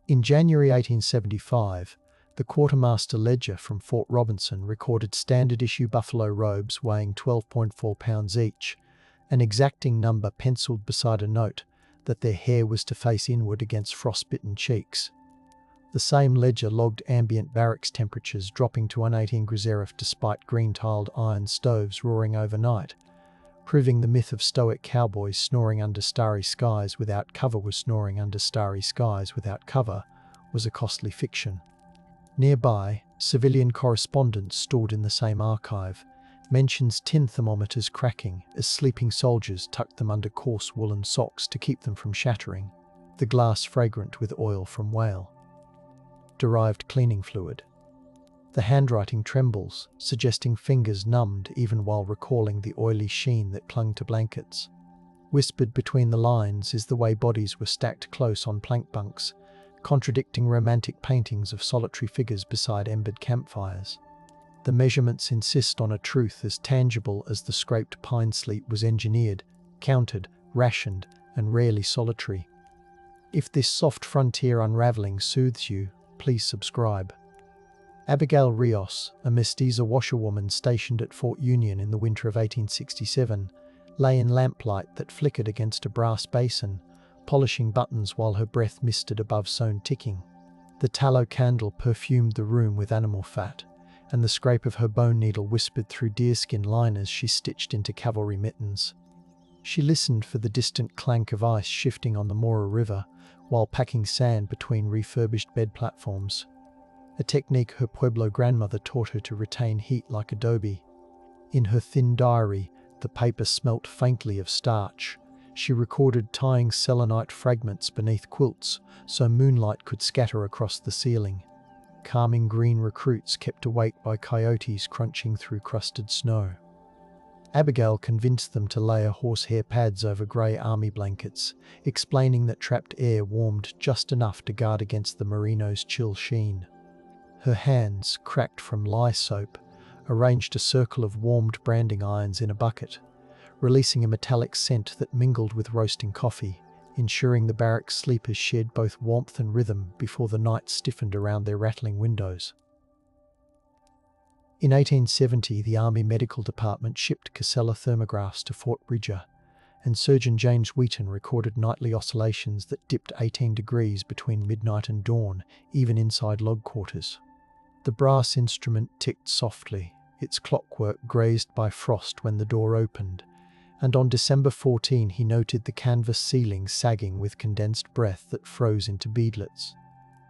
In January 1875, the quartermaster ledger from Fort Robinson recorded standard-issue buffalo robes weighing 12.4 pounds each, an exacting number penciled beside a note that their hair was to face inward against frostbitten cheeks. The same ledger logged ambient barracks temperatures dropping to 118 Grzelf despite green-tiled iron stoves roaring overnight, proving the myth of stoic cowboys snoring under starry skies without cover was a costly fiction. Nearby, civilian correspondence stored in the same archive mentions tin thermometers cracking as sleeping soldiers tucked them under coarse woolen socks to keep them from shattering, the glass fragrant with oil from whale. Derived cleaning fluid. The handwriting trembles, suggesting fingers numbed even while recalling the oily sheen that clung to blankets. Whispered between the lines is the way bodies were stacked close on plank bunks, contradicting romantic paintings of solitary figures beside embered campfires. The measurements insist on a truth as tangible as the scraped pine sleep was engineered, counted, rationed, and rarely solitary. If this soft frontier unraveling soothes you, please subscribe. Abigail Rios, a mestiza washerwoman stationed at Fort Union in the winter of 1867, lay in lamplight that flickered against a brass basin, polishing buttons while her breath misted above sewn ticking. The tallow candle perfumed the room with animal fat, and the scrape of her bone needle whispered through deerskin liners she stitched into cavalry mittens. She listened for the distant clank of ice shifting on the Mora River while packing sand between refurbished bed platforms, a technique her Pueblo grandmother taught her to retain heat like adobe. In her thin diary, the paper smelt faintly of starch. She recorded tying selenite fragments beneath quilts so moonlight could scatter across the ceiling. Calming green recruits kept awake by coyotes crunching through crusted snow. Abigail convinced them to layer horsehair pads over grey army blankets, explaining that trapped air warmed just enough to guard against the merino's chill sheen. Her hands, cracked from lye soap, arranged a circle of warmed branding irons in a bucket, releasing a metallic scent that mingled with roasting coffee, ensuring the barracks sleepers shared both warmth and rhythm before the night stiffened around their rattling windows. In 1870, the Army Medical Department shipped Casella thermographs to Fort Bridger, and Surgeon James Wheaton recorded nightly oscillations that dipped 18 degrees between midnight and dawn, even inside log quarters. The brass instrument ticked softly, its clockwork grazed by frost when the door opened, and on December 14 he noted the canvas ceiling sagging with condensed breath that froze into beadlets.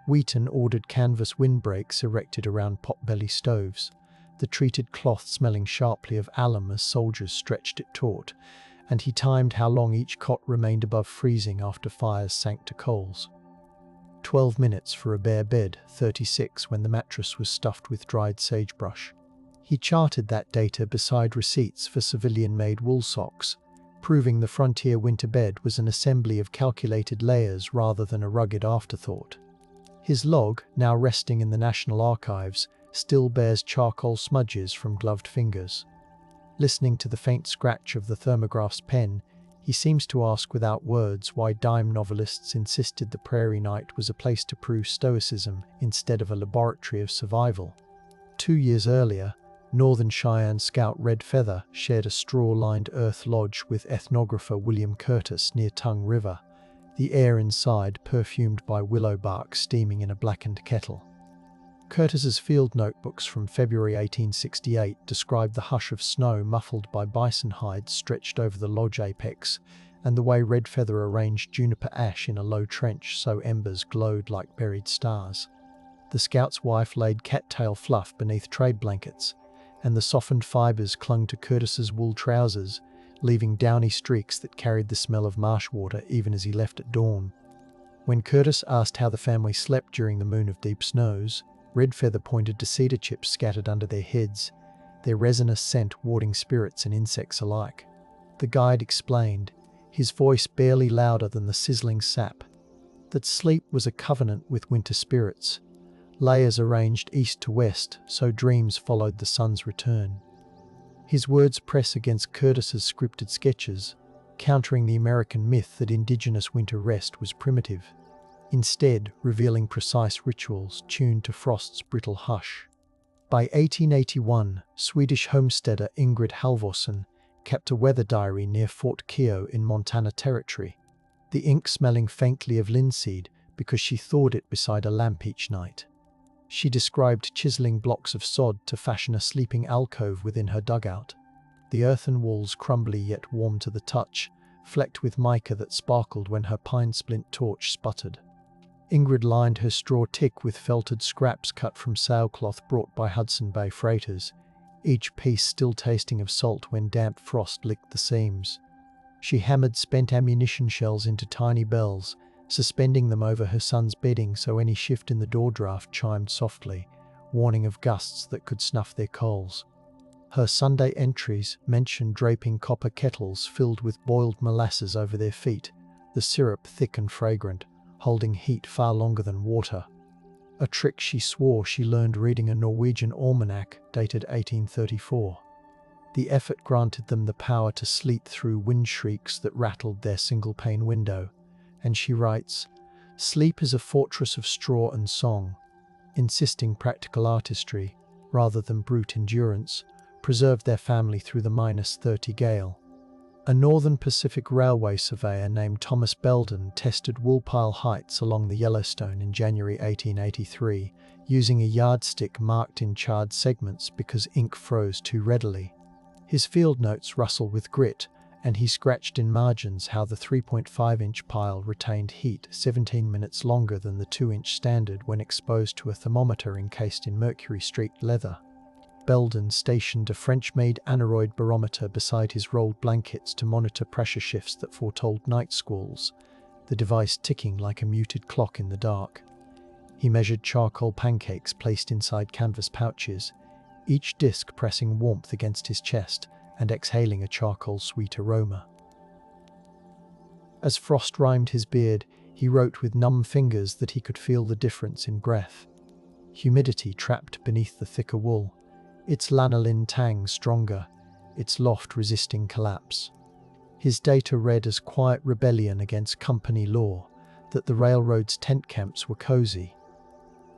Wheaton ordered canvas windbreaks erected around potbelly stoves, the treated cloth smelling sharply of alum as soldiers stretched it taut, and he timed how long each cot remained above freezing after fires sank to coals. 12 minutes for a bare bed, 36 when the mattress was stuffed with dried sagebrush. He charted that data beside receipts for civilian-made wool socks, proving the frontier winter bed was an assembly of calculated layers rather than a rugged afterthought. His log, now resting in the National Archives, still bears charcoal smudges from gloved fingers. Listening to the faint scratch of the thermograph's pen, he seems to ask without words why dime novelists insisted the prairie night was a place to prove stoicism instead of a laboratory of survival. 2 years earlier, Northern Cheyenne scout Red Feather shared a straw-lined earth lodge with ethnographer William Curtis near Tongue River, the air inside perfumed by willow bark steaming in a blackened kettle. Curtis's field notebooks from February 1868 describe the hush of snow muffled by bison hides stretched over the lodge apex, and the way Red Feather arranged juniper ash in a low trench so embers glowed like buried stars. The scout's wife laid cattail fluff beneath trade blankets, and the softened fibers clung to Curtis's wool trousers, leaving downy streaks that carried the smell of marsh water even as he left at dawn. When Curtis asked how the family slept during the moon of deep snows, Red Feather pointed to cedar chips scattered under their heads, their resinous scent warding spirits and insects alike. The guide explained, his voice barely louder than the sizzling sap, that sleep was a covenant with winter spirits, layers arranged east to west so dreams followed the sun's return. His words press against Curtis's scripted sketches, countering the American myth that Indigenous winter rest was primitive. instead revealing precise rituals tuned to frost's brittle hush. By 1881, Swedish homesteader Ingrid Halvorsen kept a weather diary near Fort Keogh in Montana Territory, the ink smelling faintly of linseed because she thawed it beside a lamp each night. She described chiseling blocks of sod to fashion a sleeping alcove within her dugout, the earthen walls crumbly yet warm to the touch, flecked with mica that sparkled when her pine splint torch sputtered. Ingrid lined her straw tick with felted scraps cut from sailcloth brought by Hudson Bay freighters, each piece still tasting of salt when damp frost licked the seams. She hammered spent ammunition shells into tiny bells, suspending them over her son's bedding so any shift in the door draft chimed softly, warning of gusts that could snuff their coals. Her Sunday entries mentioned draping copper kettles filled with boiled molasses over their feet, the syrup thick and fragrant, holding heat far longer than water. A trick she swore she learned reading a Norwegian almanac dated 1834. The effort granted them the power to sleep through wind shrieks that rattled their single-pane window, and she writes, "Sleep is a fortress of straw and song," insisting practical artistry, rather than brute endurance, preserved their family through the -30 gale. A Northern Pacific Railway surveyor named Thomas Belden tested woolpile heights along the Yellowstone in January 1883, using a yardstick marked in charred segments because ink froze too readily. His field notes rustle with grit, and he scratched in margins how the 3.5-inch pile retained heat 17 minutes longer than the 2-inch standard when exposed to a thermometer encased in mercury-streaked leather. Belden stationed a French-made aneroid barometer beside his rolled blankets to monitor pressure shifts that foretold night squalls, the device ticking like a muted clock in the dark. He measured charcoal pancakes placed inside canvas pouches, each disc pressing warmth against his chest and exhaling a charcoal-sweet aroma. As frost rimed his beard, he wrote with numb fingers that he could feel the difference in breath. Humidity trapped beneath the thicker wool, its lanolin tang stronger, its loft resisting collapse. His data read as quiet rebellion against company law, that the railroad's tent camps were cozy.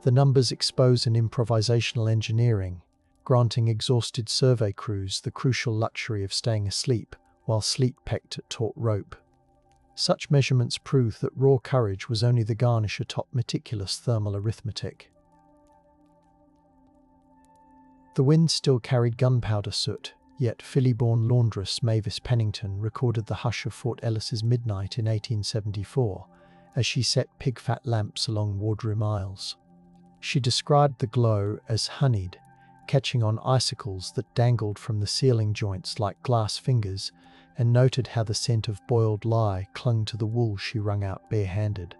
The numbers expose an improvisational engineering, granting exhausted survey crews the crucial luxury of staying asleep while sleet pecked at taut rope. Such measurements prove that raw courage was only the garnish atop meticulous thermal arithmetic. The wind still carried gunpowder soot, yet Philly-born laundress Mavis Pennington recorded the hush of Fort Ellis's midnight in 1874 as she set pig-fat lamps along wardroom aisles. She described the glow as honeyed, catching on icicles that dangled from the ceiling joints like glass fingers, and noted how the scent of boiled lye clung to the wool she wrung out barehanded.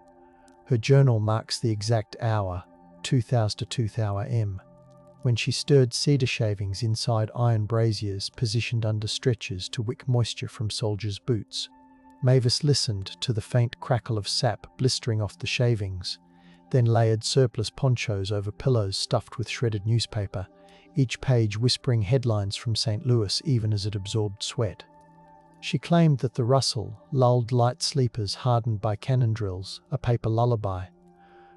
Her journal marks the exact hour, 2000 to 2000 m, when she stirred cedar shavings inside iron braziers positioned under stretchers to wick moisture from soldiers' boots. Mavis listened to the faint crackle of sap blistering off the shavings, then layered surplus ponchos over pillows stuffed with shredded newspaper, each page whispering headlines from St. Louis even as it absorbed sweat. She claimed that the rustle lulled light sleepers hardened by cannon drills, a paper lullaby.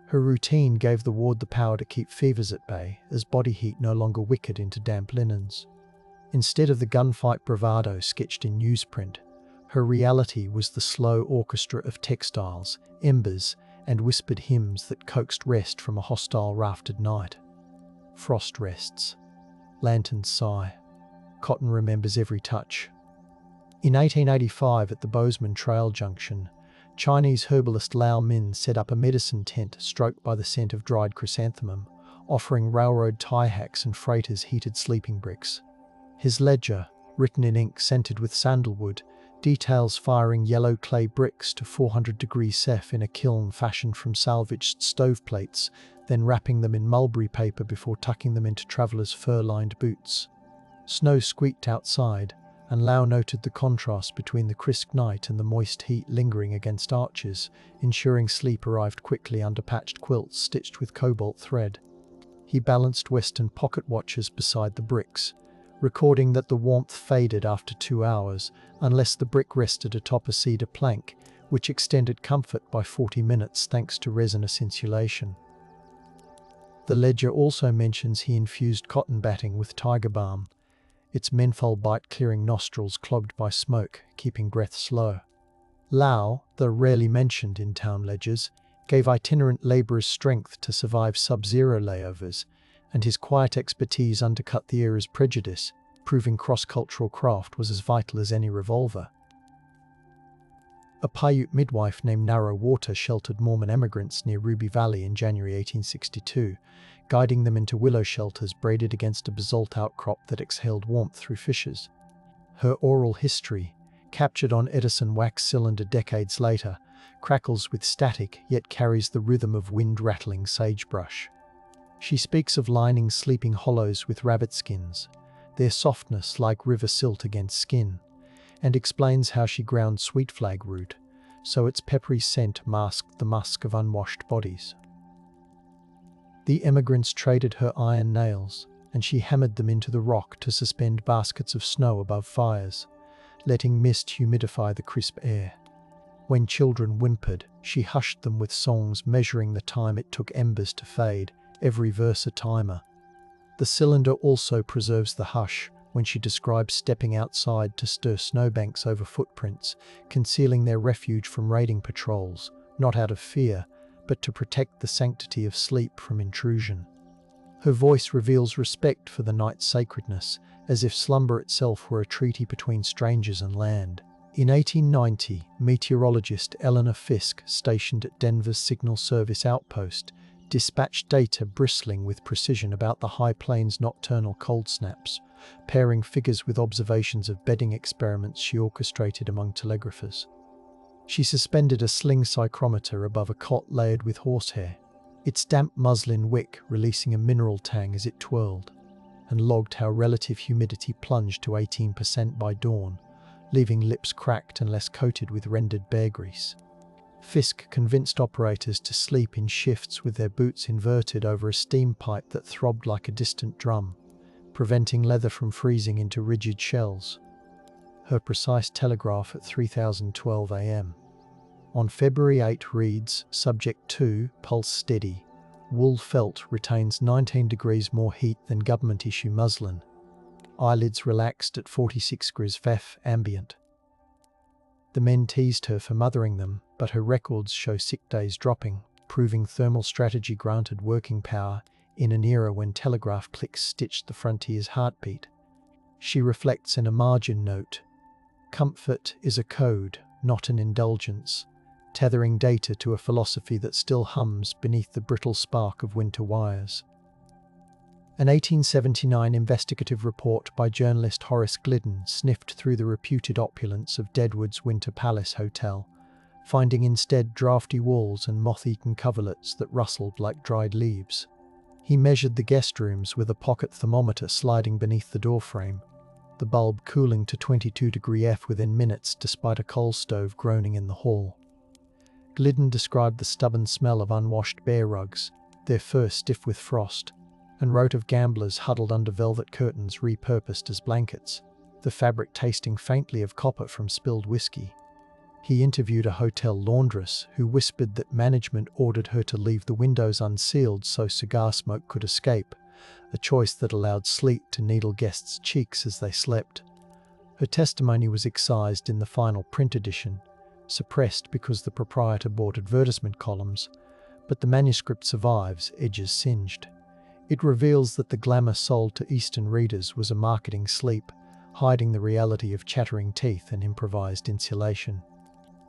Her routine gave the ward the power to keep fevers at bay, as body heat no longer wickered into damp linens. Instead of the gunfight bravado sketched in newsprint, her reality was the slow orchestra of textiles, embers, and whispered hymns that coaxed rest from a hostile raftered night. Frost rests. Lanterns sigh. Cotton remembers every touch. In 1885 at the Bozeman Trail junction, Chinese herbalist Lao Min set up a medicine tent stroked by the scent of dried chrysanthemum, offering railroad tie hacks and freighters heated sleeping bricks. His ledger, written in ink scented with sandalwood, details firing yellow clay bricks to 400 degrees Celsius in a kiln fashioned from salvaged stoveplates, then wrapping them in mulberry paper before tucking them into travelers' fur-lined boots. Snow squeaked outside, and Lau noted the contrast between the crisp night and the moist heat lingering against arches, ensuring sleep arrived quickly under patched quilts stitched with cobalt thread. He balanced Western pocket watches beside the bricks, recording that the warmth faded after 2 hours unless the brick rested atop a cedar plank, which extended comfort by 40 minutes thanks to resinous insulation. The ledger also mentions he infused cotton batting with tiger balm, its menthol bite clearing nostrils clogged by smoke, keeping breath slow. Lau, though rarely mentioned in town ledgers, gave itinerant labourers strength to survive sub-zero layovers, and his quiet expertise undercut the era's prejudice, proving cross-cultural craft was as vital as any revolver. A Paiute midwife named Narrow Water sheltered Mormon emigrants near Ruby Valley in January 1862, guiding them into willow shelters braided against a basalt outcrop that exhaled warmth through fissures. Her oral history, captured on Edison wax cylinder decades later, crackles with static yet carries the rhythm of wind-rattling sagebrush. She speaks of lining sleeping hollows with rabbit skins, their softness like river silt against skin, and explains how she ground sweet flag root, so its peppery scent masked the musk of unwashed bodies. The emigrants traded her iron nails, and she hammered them into the rock to suspend baskets of snow above fires, letting mist humidify the crisp air. When children whimpered, she hushed them with songs measuring the time it took embers to fade, every verse a timer. The cylinder also preserves the hush when she describes stepping outside to stir snowbanks over footprints, concealing their refuge from raiding patrols, not out of fear, but to protect the sanctity of sleep from intrusion. Her voice reveals respect for the night's sacredness, as if slumber itself were a treaty between strangers and land. In 1890, meteorologist Eleanor Fiske, stationed at Denver's Signal Service outpost, dispatched data bristling with precision about the High Plains nocturnal cold snaps, pairing figures with observations of bedding experiments she orchestrated among telegraphers. She suspended a sling psychrometer above a cot layered with horsehair, its damp muslin wick releasing a mineral tang as it twirled, and logged how relative humidity plunged to 18% by dawn, leaving lips cracked and less coated with rendered bear grease. Fiske convinced operators to sleep in shifts with their boots inverted over a steam pipe that throbbed like a distant drum, preventing leather from freezing into rigid shells. Her precise telegraph at 3012 am. On February 8 reads, Subject 2, pulse steady. Wool felt retains 19 degrees more heat than government issue muslin. Eyelids relaxed at 46 degrees F ambient. The men teased her for mothering them, but her records show sick days dropping, proving thermal strategy granted working power in an era when telegraph clicks stitched the frontier's heartbeat. She reflects in a margin note, comfort is a code, not an indulgence, tethering data to a philosophy that still hums beneath the brittle spark of winter wires. An 1879 investigative report by journalist Horace Glidden sniffed through the reputed opulence of Deadwood's Winter Palace Hotel, finding instead drafty walls and moth-eaten coverlets that rustled like dried leaves. He measured the guest rooms with a pocket thermometer sliding beneath the doorframe, the bulb cooling to 22 degrees F within minutes despite a coal stove groaning in the hall. Glidden described the stubborn smell of unwashed bear rugs, their fur stiff with frost, and wrote of gamblers huddled under velvet curtains repurposed as blankets, the fabric tasting faintly of copper from spilled whiskey. He interviewed a hotel laundress who whispered that management ordered her to leave the windows unsealed so cigar smoke could escape, a choice that allowed sleet to needle guests' cheeks as they slept. Her testimony was excised in the final print edition, suppressed because the proprietor bought advertisement columns, but the manuscript survives, edges singed. It reveals that the glamour sold to Eastern readers was a marketing sleep, hiding the reality of chattering teeth and improvised insulation.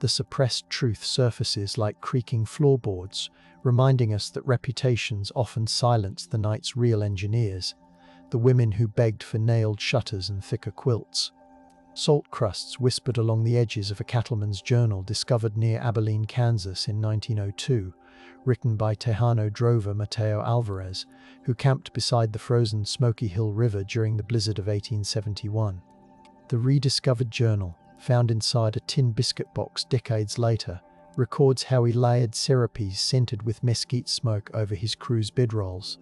The suppressed truth surfaces like creaking floorboards, reminding us that reputations often silence the night's real engineers, the women who begged for nailed shutters and thicker quilts. Salt crusts whispered along the edges of a cattleman's journal discovered near Abilene, Kansas in 1902, written by Tejano drover Mateo Alvarez, who camped beside the frozen Smoky Hill River during the blizzard of 1871. The rediscovered journal, found inside a tin biscuit box decades later, records how he layered serapes scented with mesquite smoke over his crew's bedrolls,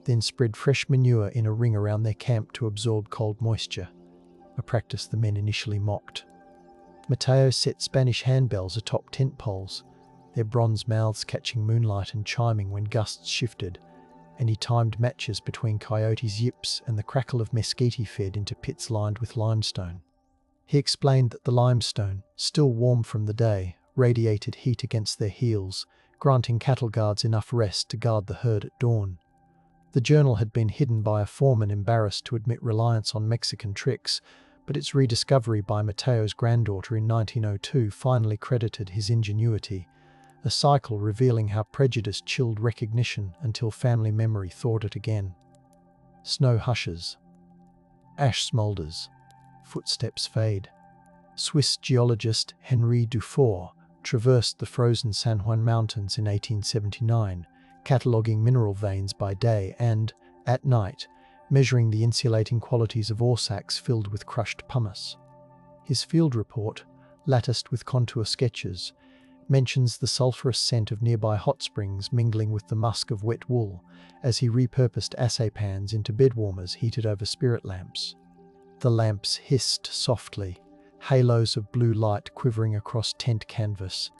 then spread fresh manure in a ring around their camp to absorb cold moisture, a practice the men initially mocked. Mateo set Spanish handbells atop tent poles, their bronze mouths catching moonlight and chiming when gusts shifted, and he timed matches between coyotes' yips and the crackle of mesquite fed into pits lined with limestone. He explained that the limestone, still warm from the day, radiated heat against their heels, granting cattle guards enough rest to guard the herd at dawn. The journal had been hidden by a foreman embarrassed to admit reliance on Mexican tricks, but its rediscovery by Mateo's granddaughter in 1902 finally credited his ingenuity, a cycle revealing how prejudice chilled recognition until family memory thawed it again. Snow hushes. Ash smoulders. Footsteps fade. Swiss geologist Henri Dufour traversed the frozen San Juan mountains in 1879, cataloguing mineral veins by day and, at night, measuring the insulating qualities of ore sacks filled with crushed pumice. His field report, latticed with contour sketches, mentions the sulphurous scent of nearby hot springs mingling with the musk of wet wool as he repurposed assay pans into bed warmers heated over spirit lamps. The lamps hissed softly, halos of blue light quivering across tent canvas,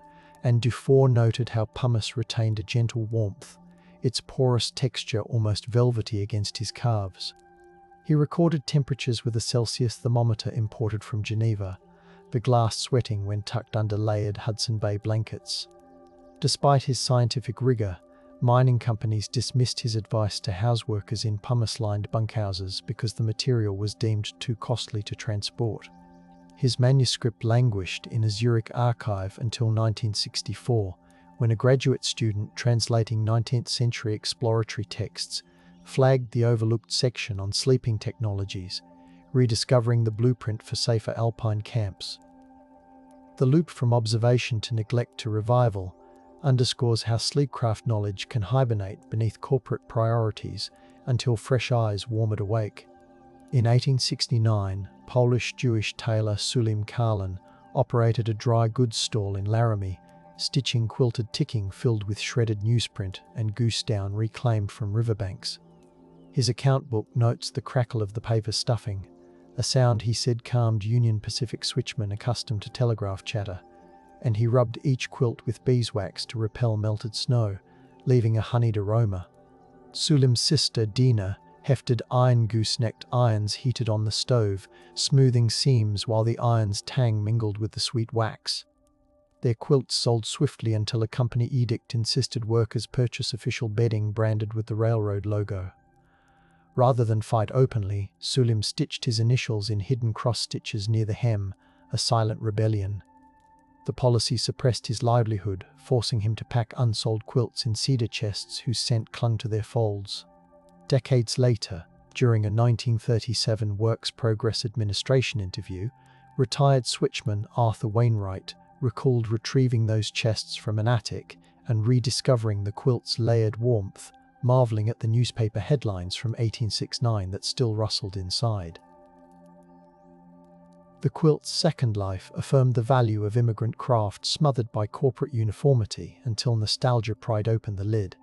and Dufour noted how pumice retained a gentle warmth, its porous texture almost velvety against his calves. He recorded temperatures with a Celsius thermometer imported from Geneva, the glass sweating when tucked under layered Hudson Bay blankets. Despite his scientific rigor, mining companies dismissed his advice to house workers in pumice-lined bunkhouses because the material was deemed too costly to transport. His manuscript languished in a Zurich archive until 1964, when a graduate student translating 19th-century exploratory texts flagged the overlooked section on sleeping technologies, rediscovering the blueprint for safer alpine camps. The loop from observation to neglect to revival underscores how sleepcraft knowledge can hibernate beneath corporate priorities until fresh eyes warm it awake. In 1869, Polish-Jewish tailor Sulim Karlin operated a dry goods stall in Laramie, stitching quilted ticking filled with shredded newsprint and goose down reclaimed from riverbanks. His account book notes the crackle of the paper stuffing, a sound he said calmed Union Pacific switchmen accustomed to telegraph chatter, and he rubbed each quilt with beeswax to repel melted snow, leaving a honeyed aroma. Sulim's sister Dina hefted iron goosenecked irons heated on the stove, smoothing seams while the iron's tang mingled with the sweet wax. Their quilts sold swiftly until a company edict insisted workers purchase official bedding branded with the railroad logo. Rather than fight openly, Sulim stitched his initials in hidden cross-stitches near the hem, a silent rebellion. The policy suppressed his livelihood, forcing him to pack unsold quilts in cedar chests whose scent clung to their folds. Decades later, during a 1937 Works Progress Administration interview, retired switchman Arthur Wainwright recalled retrieving those chests from an attic and rediscovering the quilt's layered warmth, marveling at the newspaper headlines from 1869 that still rustled inside. The quilt's second life affirmed the value of immigrant craft smothered by corporate uniformity until nostalgia pried open the lid.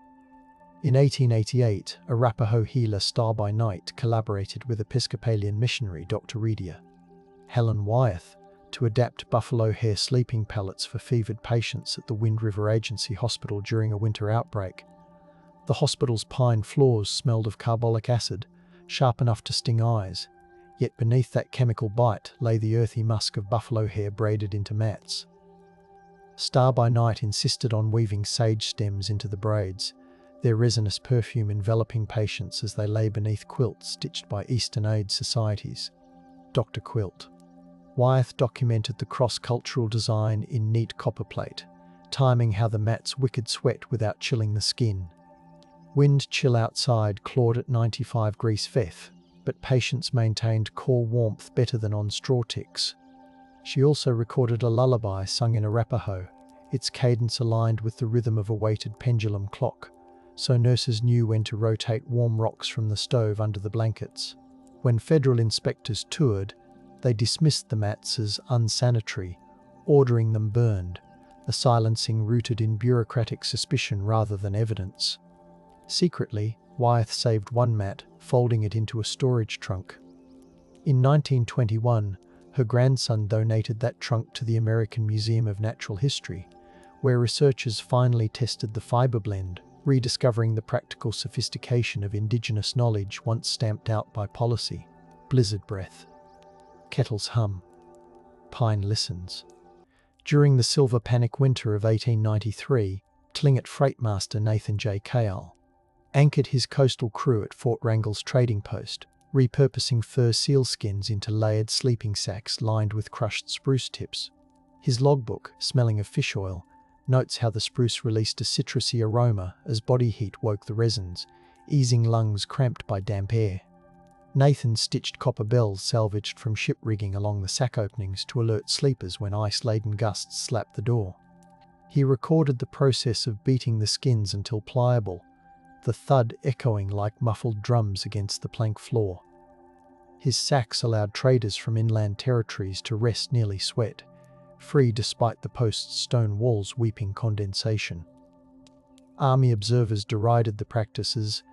In 1888, Arapaho healer Star by Night collaborated with Episcopalian missionary Dr. Redia Helen Wyeth to adapt buffalo hair sleeping pellets for fevered patients at the Wind River Agency Hospital during a winter outbreak. The hospital's pine floors smelled of carbolic acid, sharp enough to sting eyes, yet beneath that chemical bite lay the earthy musk of buffalo hair braided into mats. Star by Night insisted on weaving sage stems into the braids, their resinous perfume enveloping patients as they lay beneath quilts stitched by Eastern Aid societies. Dr. Quilt. Wyeth documented the cross-cultural design in neat copperplate, timing how the mats wickered sweat without chilling the skin. Wind chill outside clawed at 95 degrees Fahrenheit, but patients maintained core warmth better than on straw ticks. She also recorded a lullaby sung in Arapaho, its cadence aligned with the rhythm of a weighted pendulum clock, so nurses knew when to rotate warm rocks from the stove under the blankets. When federal inspectors toured, they dismissed the mats as unsanitary, ordering them burned, a silencing rooted in bureaucratic suspicion rather than evidence. Secretly, Wyeth saved one mat, folding it into a storage trunk. In 1921, Her grandson donated that trunk to the American Museum of Natural History, where researchers finally tested the fiber blend, rediscovering the practical sophistication of indigenous knowledge once stamped out by policy. Blizzard breath. Kettles hum. Pine listens. During the Silver Panic winter of 1893, Tlingit freightmaster Nathan J. Kale anchored his coastal crew at Fort Wrangell's trading post, repurposing fur sealskins into layered sleeping sacks lined with crushed spruce tips. His logbook, smelling of fish oil, notes how the spruce released a citrusy aroma as body heat woke the resins, easing lungs cramped by damp air. Nathan stitched copper bells salvaged from ship rigging along the sack openings to alert sleepers when ice-laden gusts slapped the door. He recorded the process of beating the skins until pliable, the thud echoing like muffled drums against the plank floor. His sacks allowed traders from inland territories to rest nearly sweat, free despite the post's stone walls weeping condensation. Army observers derided the practice as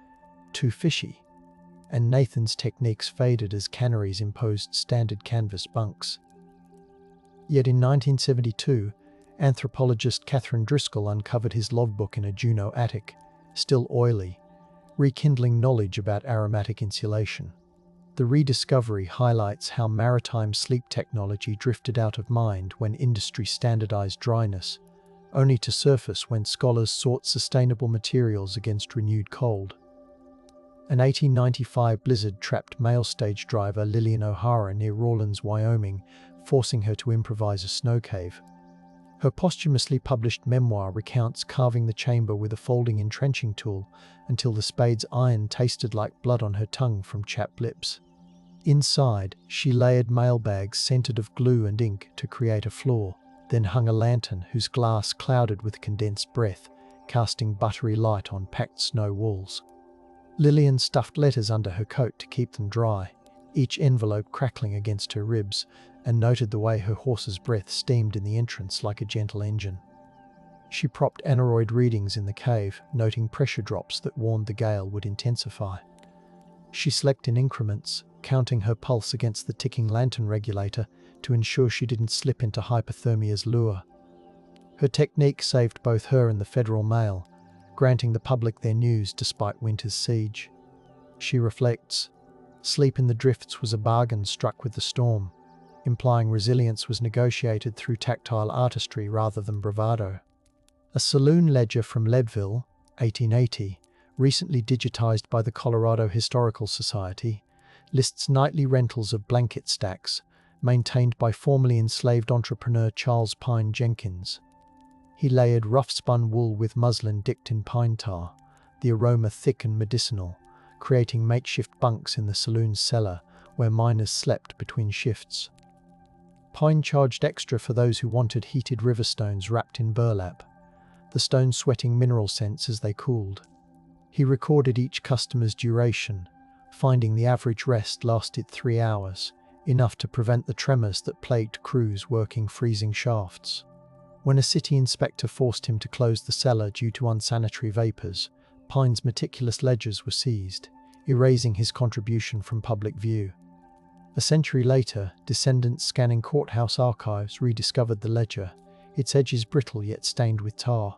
too fishy, and Nathan's techniques faded as canneries imposed standard canvas bunks. Yet in 1972, anthropologist Catherine Driscoll uncovered his logbook in a Juneau attic, still oily, rekindling knowledge about aromatic insulation. The rediscovery highlights how maritime sleep technology drifted out of mind when industry standardized dryness, only to surface when scholars sought sustainable materials against renewed cold. An 1895 blizzard trapped mail stage driver Lillian O'Hara near Rawlins, Wyoming, forcing her to improvise a snow cave. Her posthumously published memoir recounts carving the chamber with a folding entrenching tool until the spade's iron tasted like blood on her tongue from chapped lips. Inside, she layered mailbags scented of glue and ink to create a floor, then hung a lantern whose glass clouded with condensed breath, casting buttery light on packed snow walls. Lillian stuffed letters under her coat to keep them dry, each envelope crackling against her ribs, and noted the way her horse's breath steamed in the entrance like a gentle engine. She propped aneroid readings in the cave, noting pressure drops that warned the gale would intensify. She slept in increments, counting her pulse against the ticking lantern regulator to ensure she didn't slip into hypothermia's lure. Her technique saved both her and the Federal Mail, granting the public their news despite winter's siege. She reflects, sleep in the drifts was a bargain struck with the storm, implying resilience was negotiated through tactile artistry rather than bravado. A saloon ledger from Leadville, 1880, recently digitized by the Colorado Historical Society, lists nightly rentals of blanket stacks, maintained by formerly enslaved entrepreneur Charles Pine Jenkins. He layered rough-spun wool with muslin dipped in pine tar, the aroma thick and medicinal, creating makeshift bunks in the saloon's cellar where miners slept between shifts. Pine charged extra for those who wanted heated river stones wrapped in burlap, the stones sweating mineral scents as they cooled. He recorded each customer's duration, finding the average rest lasted 3 hours, enough to prevent the tremors that plagued crews working freezing shafts. When a city inspector forced him to close the cellar due to unsanitary vapors, Pine's meticulous ledgers were seized, erasing his contribution from public view. A century later, descendants scanning courthouse archives rediscovered the ledger, its edges brittle yet stained with tar.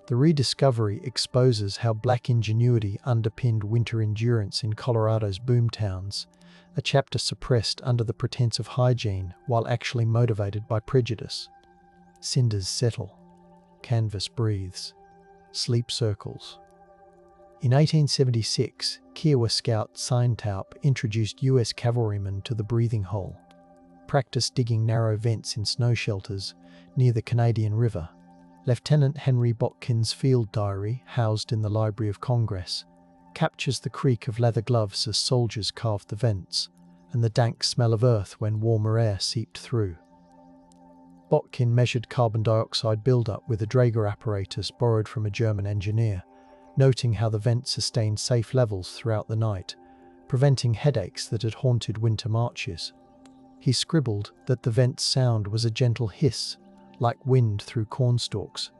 The rediscovery exposes how black ingenuity underpinned winter endurance in Colorado's boomtowns, a chapter suppressed under the pretense of hygiene while actually motivated by prejudice. Cinders settle. Canvas breathes. Sleep circles. In 1876, Kiowa scout Sintaup introduced U.S. cavalrymen to the breathing hole. Practice digging narrow vents in snow shelters near the Canadian River. Lieutenant Henry Botkin's field diary, housed in the Library of Congress, captures the creak of leather gloves as soldiers carved the vents, and the dank smell of earth when warmer air seeped through. Botkin measured carbon dioxide buildup with a Draeger apparatus borrowed from a German engineer, noting how the vent sustained safe levels throughout the night, preventing headaches that had haunted winter marches. He scribbled that the vent's sound was a gentle hiss, like wind through cornstalks,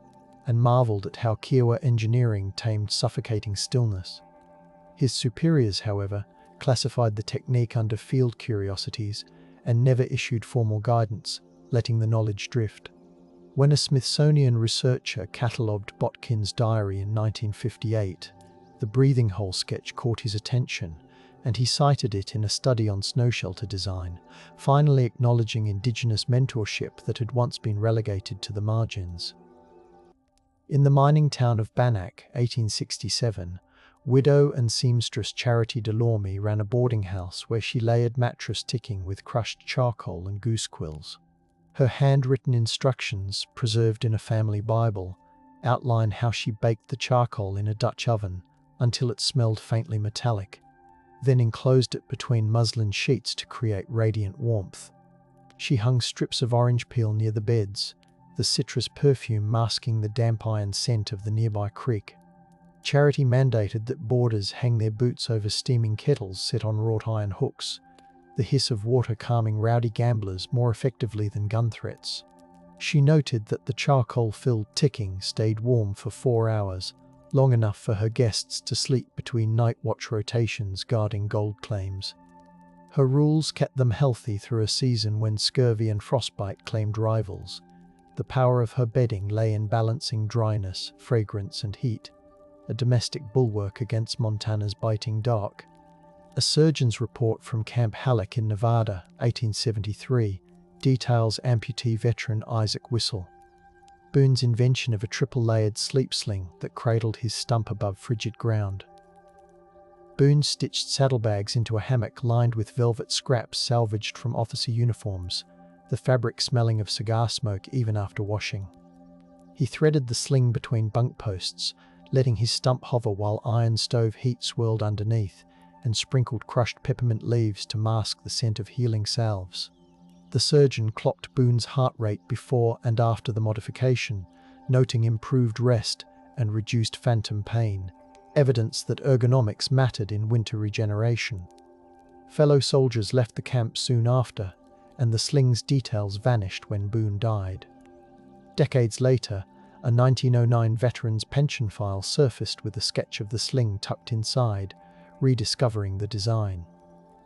and marveled at how Kiowa engineering tamed suffocating stillness. His superiors, however, classified the technique under field curiosities and never issued formal guidance, letting the knowledge drift. When a Smithsonian researcher catalogued Botkin's diary in 1958, the breathing hole sketch caught his attention, and he cited it in a study on snow shelter design, finally acknowledging Indigenous mentorship that had once been relegated to the margins. In the mining town of Bannack, 1867, widow and seamstress Charity Delorme ran a boarding house where she layered mattress ticking with crushed charcoal and goose quills. Her handwritten instructions, preserved in a family Bible, outline how she baked the charcoal in a Dutch oven until it smelled faintly metallic, then enclosed it between muslin sheets to create radiant warmth. She hung strips of orange peel near the beds, the citrus perfume masking the damp iron scent of the nearby creek. Charity mandated that boarders hang their boots over steaming kettles set on wrought iron hooks, the hiss of water calming rowdy gamblers more effectively than gun threats. She noted that the charcoal-filled ticking stayed warm for 4 hours, long enough for her guests to sleep between night watch rotations guarding gold claims. Her rules kept them healthy through a season when scurvy and frostbite claimed rivals. The power of her bedding lay in balancing dryness, fragrance, and heat, a domestic bulwark against Montana's biting dark. A surgeon's report from Camp Halleck in Nevada, 1873, details amputee veteran Isaac Whistle. Boone's invention of a triple-layered sleep sling that cradled his stump above frigid ground. Boone stitched saddlebags into a hammock lined with velvet scraps salvaged from officer uniforms, the fabric smelling of cigar smoke even after washing. He threaded the sling between bunk posts, letting his stump hover while iron stove heat swirled underneath, and sprinkled crushed peppermint leaves to mask the scent of healing salves. The surgeon clocked Boone's heart rate before and after the modification, noting improved rest and reduced phantom pain, evidence that ergonomics mattered in winter regeneration. Fellow soldiers left the camp soon after, and the sling's details vanished when Boone died. Decades later, a 1909 veteran's pension file surfaced with a sketch of the sling tucked inside, rediscovering the design.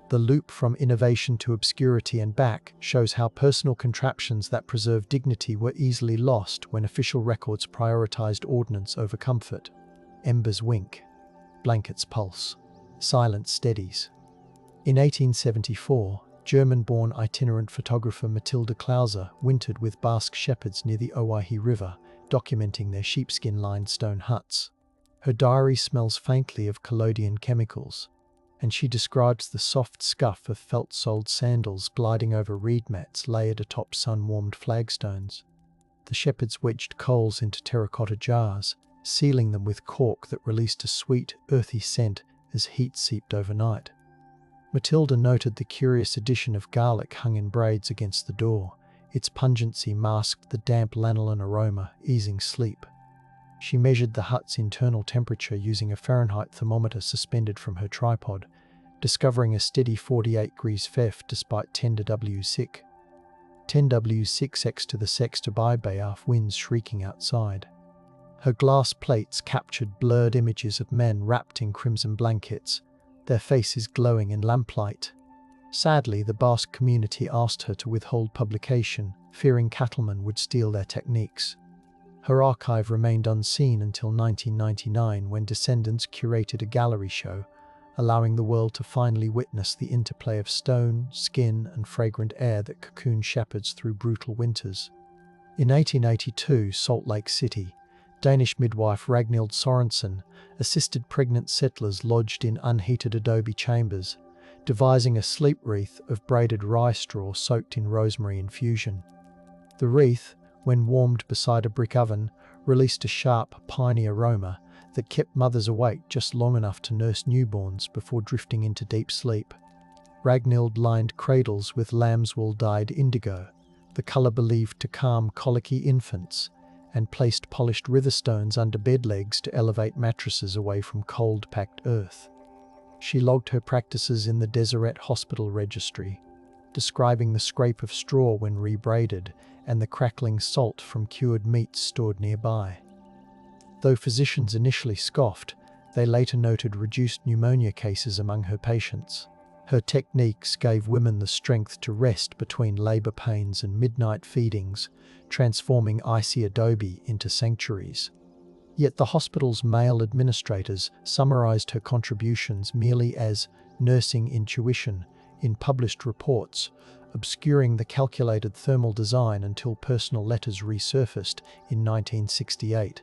The loop from innovation to obscurity and back shows how personal contraptions that preserve dignity were easily lost when official records prioritized ordnance over comfort. Embers wink, blankets pulse, silence steadies. In 1874, German-born itinerant photographer Matilda Klauser wintered with Basque shepherds near the Owyhee River, documenting their sheepskin-lined stone huts. Her diary smells faintly of collodion chemicals, and she describes the soft scuff of felt-soled sandals gliding over reed mats layered atop sun-warmed flagstones. The shepherds wedged coals into terracotta jars, sealing them with cork that released a sweet, earthy scent as heat seeped overnight. Matilda noted the curious addition of garlic hung in braids against the door. Its pungency masked the damp lanolin aroma, easing sleep. She measured the hut's internal temperature using a Fahrenheit thermometer suspended from her tripod, discovering a steady 48 degrees Fahrenheit despite 10 W sick. 10 W6x to the sex to by Bayaf winds shrieking outside. Her glass plates captured blurred images of men wrapped in crimson blankets, their faces glowing in lamplight. Sadly, the Basque community asked her to withhold publication, fearing cattlemen would steal their techniques. Her archive remained unseen until 1999 when descendants curated a gallery show, allowing the world to finally witness the interplay of stone, skin, and fragrant air that cocooned shepherds through brutal winters. In 1882, Salt Lake City, Danish midwife Ragnhild Sorensen assisted pregnant settlers lodged in unheated adobe chambers, devising a sleep wreath of braided rye straw soaked in rosemary infusion. The wreath, when warmed beside a brick oven, released a sharp, piney aroma that kept mothers awake just long enough to nurse newborns before drifting into deep sleep. Ragnhild lined cradles with lamb's wool dyed indigo, the colour believed to calm colicky infants, and placed polished riverstones under bed legs to elevate mattresses away from cold-packed earth. She logged her practices in the Deseret Hospital Registry, describing the scrape of straw when rebraided and the crackling salt from cured meats stored nearby. Though physicians initially scoffed, they later noted reduced pneumonia cases among her patients. Her techniques gave women the strength to rest between labor pains and midnight feedings, transforming icy adobe into sanctuaries. Yet the hospital's male administrators summarized her contributions merely as nursing intuition in published reports, obscuring the calculated thermal design until personal letters resurfaced in 1968.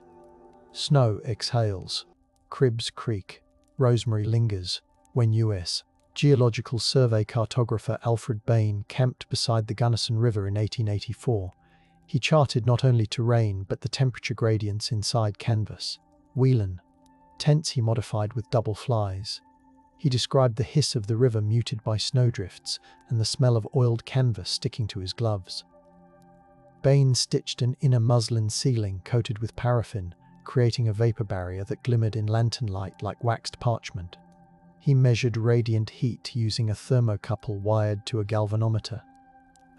Snow exhales. Cribs creak. Rosemary lingers. When U.S. Geological Survey cartographer Alfred Bain camped beside the Gunnison River in 1884, he charted not only terrain but the temperature gradients inside canvas. Whelan. Tents he modified with double flies. He described the hiss of the river muted by snowdrifts and the smell of oiled canvas sticking to his gloves. Bain stitched an inner muslin ceiling coated with paraffin, creating a vapor barrier that glimmered in lantern light like waxed parchment. He measured radiant heat using a thermocouple wired to a galvanometer.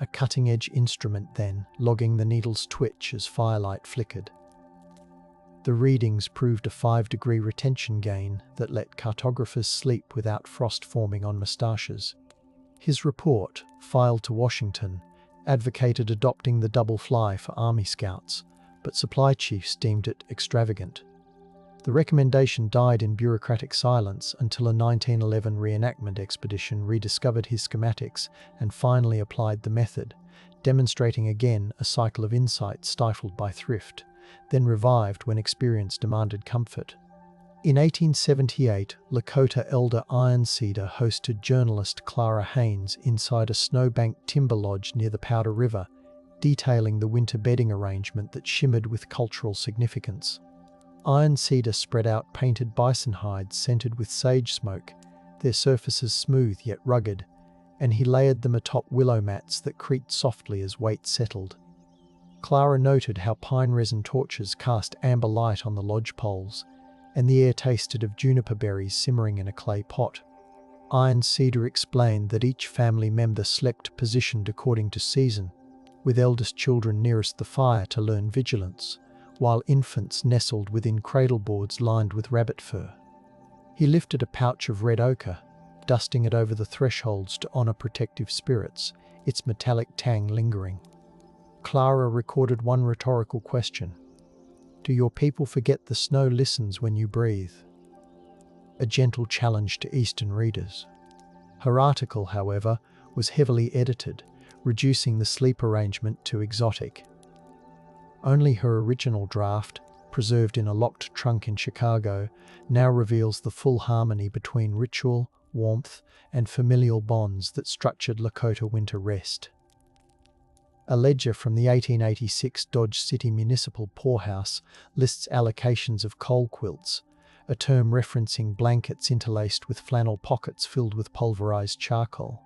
A cutting-edge instrument then, logging the needle's twitch as firelight flickered. The readings proved a 5-degree retention gain that let cartographers sleep without frost forming on moustaches. His report, filed to Washington, advocated adopting the double fly for Army Scouts, but supply chiefs deemed it extravagant. The recommendation died in bureaucratic silence until a 1911 reenactment expedition rediscovered his schematics and finally applied the method, demonstrating again a cycle of insight stifled by thrift, then revived when experience demanded comfort. In 1878, Lakota elder Iron Cedar hosted journalist Clara Haynes inside a snowbanked timber lodge near the Powder River, detailing the winter bedding arrangement that shimmered with cultural significance. Iron Cedar spread out painted bison hides scented with sage smoke, their surfaces smooth yet rugged, and he layered them atop willow mats that creaked softly as weight settled. Clara noted how pine resin torches cast amber light on the lodge poles, and the air tasted of juniper berries simmering in a clay pot. Iron Cedar explained that each family member slept positioned according to season, with eldest children nearest the fire to learn vigilance, while infants nestled within cradle boards lined with rabbit fur. He lifted a pouch of red ochre, dusting it over the thresholds to honor protective spirits, its metallic tang lingering. Clara recorded one rhetorical question. Do your people forget the snow listens when you breathe? A gentle challenge to Eastern readers. Her article, however, was heavily edited, reducing the sleep arrangement to exotic. Only her original draft, preserved in a locked trunk in Chicago, now reveals the full harmony between ritual, warmth, and familial bonds that structured Lakota winter rest. A ledger from the 1886 Dodge City Municipal Poorhouse lists allocations of coal quilts, a term referencing blankets interlaced with flannel pockets filled with pulverized charcoal.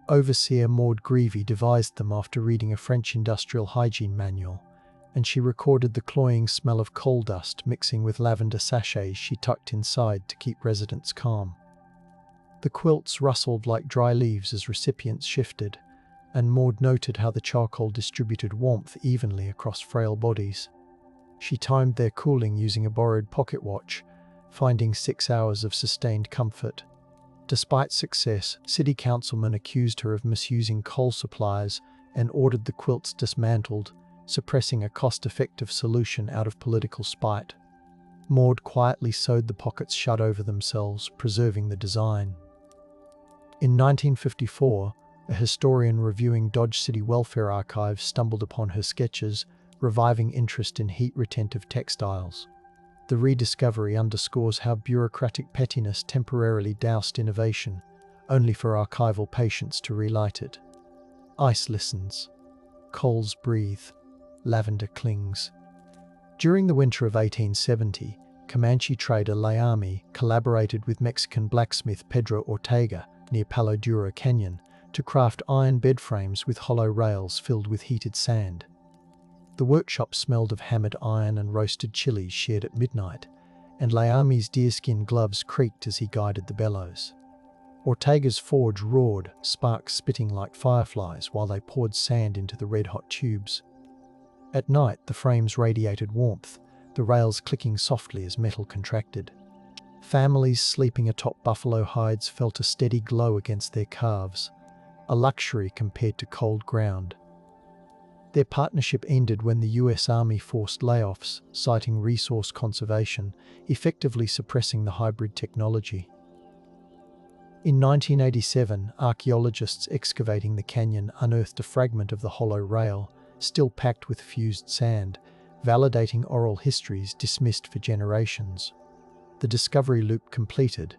Overseer Maud Greevy devised them after reading a French industrial hygiene manual, and she recorded the cloying smell of coal dust mixing with lavender sachets she tucked inside to keep residents calm. The quilts rustled like dry leaves as recipients shifted, and Maud noted how the charcoal distributed warmth evenly across frail bodies. She timed their cooling using a borrowed pocket watch, finding 6 hours of sustained comfort. Despite success, city councilmen accused her of misusing coal supplies and ordered the quilts dismantled, suppressing a cost-effective solution out of political spite. Maud quietly sewed the pockets shut over themselves, preserving the design. In 1954, a historian reviewing Dodge City welfare archives stumbled upon her sketches, reviving interest in heat-retentive textiles. The rediscovery underscores how bureaucratic pettiness temporarily doused innovation, only for archival patience to relight it. Ice listens. Coals breathe. Lavender clings. During the winter of 1870, Comanche trader Laami collaborated with Mexican blacksmith Pedro Ortega near Palo Duro Canyon to craft iron bed frames with hollow rails filled with heated sand. The workshop smelled of hammered iron and roasted chilies shared at midnight, and Laami's deerskin gloves creaked as he guided the bellows. Ortega's forge roared, sparks spitting like fireflies while they poured sand into the red-hot tubes. At night, the frames radiated warmth, the rails clicking softly as metal contracted. Families sleeping atop buffalo hides felt a steady glow against their calves, a luxury compared to cold ground. Their partnership ended when the US Army forced layoffs, citing resource conservation, effectively suppressing the hybrid technology. In 1987, archaeologists excavating the canyon unearthed a fragment of the hollow rail, still packed with fused sand, validating oral histories dismissed for generations. The discovery loop completed,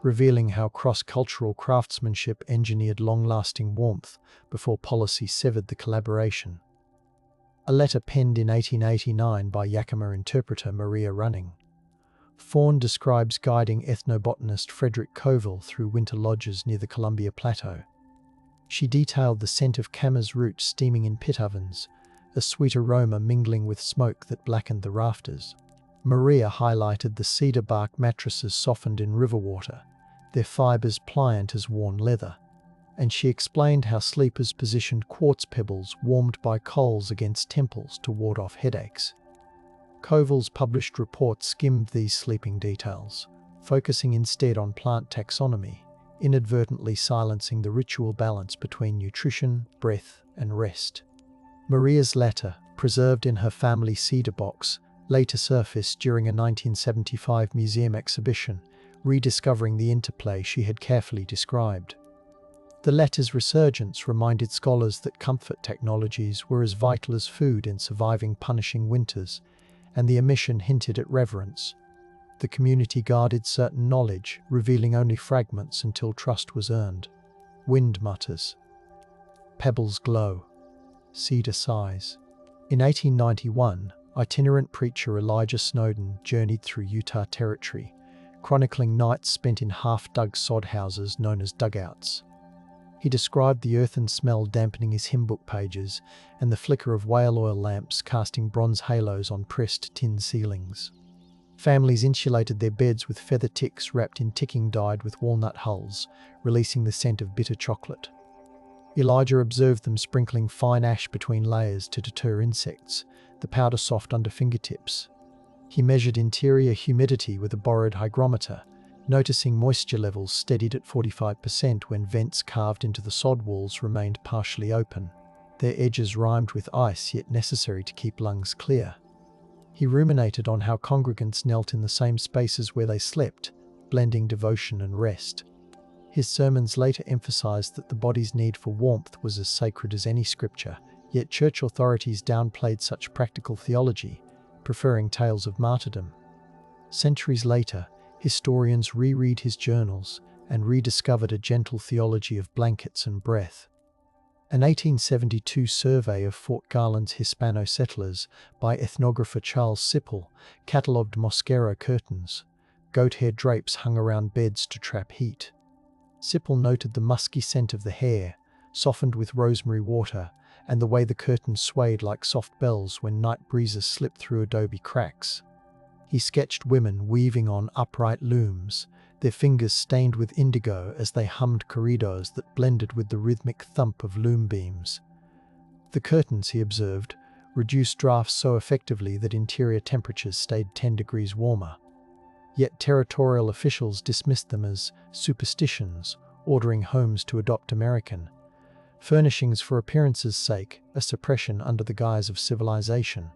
revealing how cross-cultural craftsmanship engineered long-lasting warmth before policy severed the collaboration. A letter penned in 1889 by Yakima interpreter Maria Running. Fawn describes guiding ethnobotanist Frederick Coville through winter lodges near the Columbia Plateau. She detailed the scent of camas root steaming in pit ovens, a sweet aroma mingling with smoke that blackened the rafters. Maria highlighted the cedar bark mattresses softened in river water, their fibers pliant as worn leather, and she explained how sleepers positioned quartz pebbles warmed by coals against temples to ward off headaches. Coville's published report skimmed these sleeping details, focusing instead on plant taxonomy, inadvertently silencing the ritual balance between nutrition, breath, and rest. Maria's letter, preserved in her family cedar box, later surfaced during a 1975 museum exhibition, rediscovering the interplay she had carefully described. The letter's resurgence reminded scholars that comfort technologies were as vital as food in surviving punishing winters, and the omission hinted at reverence. The community guarded certain knowledge, revealing only fragments until trust was earned. Wind mutters. Pebbles glow. Cedar sighs. In 1891, itinerant preacher Elijah Snowden journeyed through Utah Territory, chronicling nights spent in half-dug sod houses known as dugouts. He described the earthen smell dampening his hymn book pages and the flicker of whale oil lamps casting bronze halos on pressed tin ceilings. Families insulated their beds with feather ticks wrapped in ticking dyed with walnut hulls, releasing the scent of bitter chocolate. Elijah observed them sprinkling fine ash between layers to deter insects, the powder soft under fingertips. He measured interior humidity with a borrowed hygrometer, noticing moisture levels steadied at 45% when vents carved into the sod walls remained partially open, their edges rimed with ice yet necessary to keep lungs clear. He ruminated on how congregants knelt in the same spaces where they slept, blending devotion and rest. His sermons later emphasized that the body's need for warmth was as sacred as any scripture, yet church authorities downplayed such practical theology, preferring tales of martyrdom. Centuries later, historians reread his journals and rediscovered a gentle theology of blankets and breath. An 1872 survey of Fort Garland's Hispano settlers by ethnographer Charles Sipple catalogued mosquero curtains, goat-hair drapes hung around beds to trap heat. Sipple noted the musky scent of the hair, softened with rosemary water, and the way the curtains swayed like soft bells when night breezes slipped through adobe cracks. He sketched women weaving on upright looms, their fingers stained with indigo as they hummed corridos that blended with the rhythmic thump of loom beams. The curtains, he observed, reduced drafts so effectively that interior temperatures stayed 10 degrees warmer. Yet territorial officials dismissed them as superstitions, ordering homes to adopt American furnishings for appearance's sake, a suppression under the guise of civilization.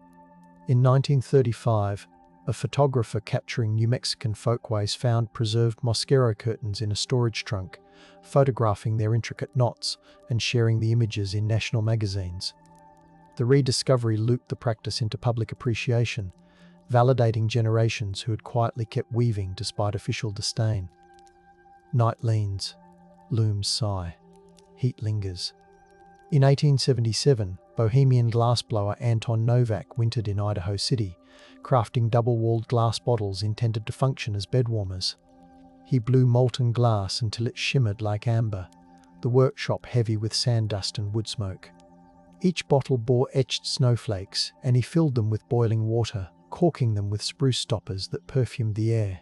In 1935, a photographer capturing New Mexican folkways found preserved mosquero curtains in a storage trunk, photographing their intricate knots and sharing the images in national magazines. The rediscovery looped the practice into public appreciation, validating generations who had quietly kept weaving despite official disdain. Night leans, looms sigh, heat lingers. In 1877, Bohemian glassblower Anton Novak wintered in Idaho City, crafting double-walled glass bottles intended to function as bedwarmers. He blew molten glass until it shimmered like amber, the workshop heavy with sand dust and wood smoke. Each bottle bore etched snowflakes, and he filled them with boiling water, corking them with spruce stoppers that perfumed the air.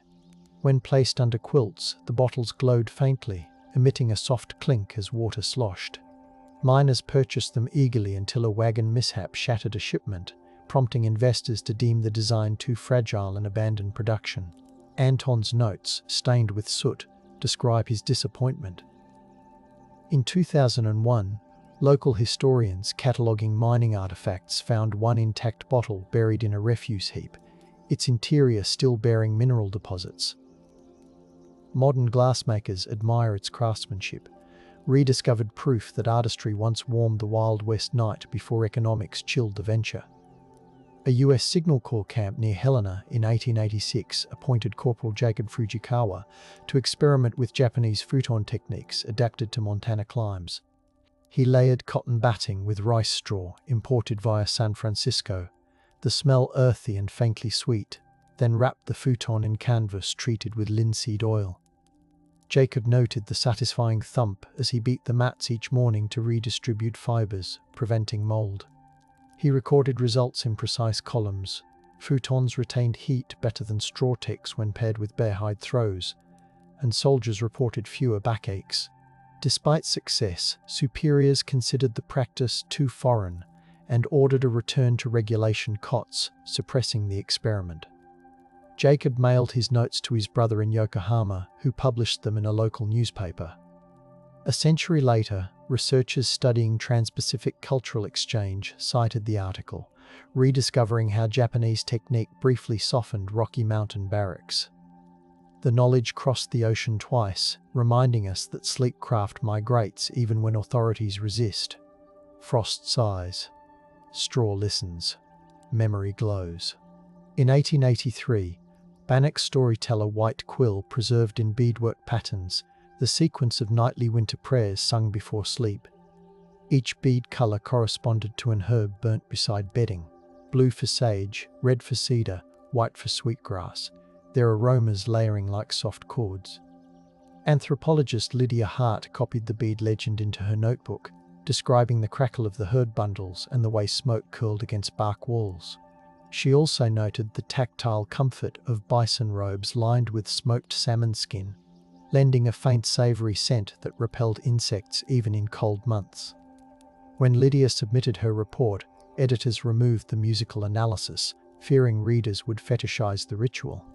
When placed under quilts, the bottles glowed faintly, emitting a soft clink as water sloshed. Miners purchased them eagerly until a wagon mishap shattered a shipment, prompting investors to deem the design too fragile and abandon production. Anton's notes, stained with soot, describe his disappointment. In 2001, local historians cataloguing mining artifacts found one intact bottle buried in a refuse heap, its interior still bearing mineral deposits. Modern glassmakers admire its craftsmanship, rediscovered proof that artistry once warmed the Wild West night before economics chilled the venture. A US Signal Corps camp near Helena in 1886 appointed Corporal Jacob Fujikawa to experiment with Japanese futon techniques adapted to Montana climes. He layered cotton batting with rice straw imported via San Francisco, the smell earthy and faintly sweet, then wrapped the futon in canvas treated with linseed oil. Jacob noted the satisfying thump as he beat the mats each morning to redistribute fibers, preventing mold. He recorded results in precise columns. Futons retained heat better than straw ticks when paired with bearhide throws, and soldiers reported fewer backaches. Despite success, superiors considered the practice too foreign and ordered a return to regulation cots, suppressing the experiment. Jacob mailed his notes to his brother in Yokohama, who published them in a local newspaper. A century later, researchers studying Trans-Pacific cultural exchange cited the article, rediscovering how Japanese technique briefly softened Rocky Mountain barracks. The knowledge crossed the ocean twice, reminding us that sleepcraft migrates even when authorities resist. Frost sighs. Straw listens. Memory glows. In 1883, Bannock storyteller White Quill preserved in beadwork patterns the sequence of nightly winter prayers sung before sleep. Each bead colour corresponded to an herb burnt beside bedding: blue for sage, red for cedar, white for sweetgrass, their aromas layering like soft chords. Anthropologist Lydia Hart copied the bead legend into her notebook, describing the crackle of the herb bundles and the way smoke curled against bark walls. She also noted the tactile comfort of bison robes lined with smoked salmon skin, lending a faint savoury scent that repelled insects even in cold months. When Lydia submitted her report, editors removed the musical analysis, fearing readers would fetishize the ritual.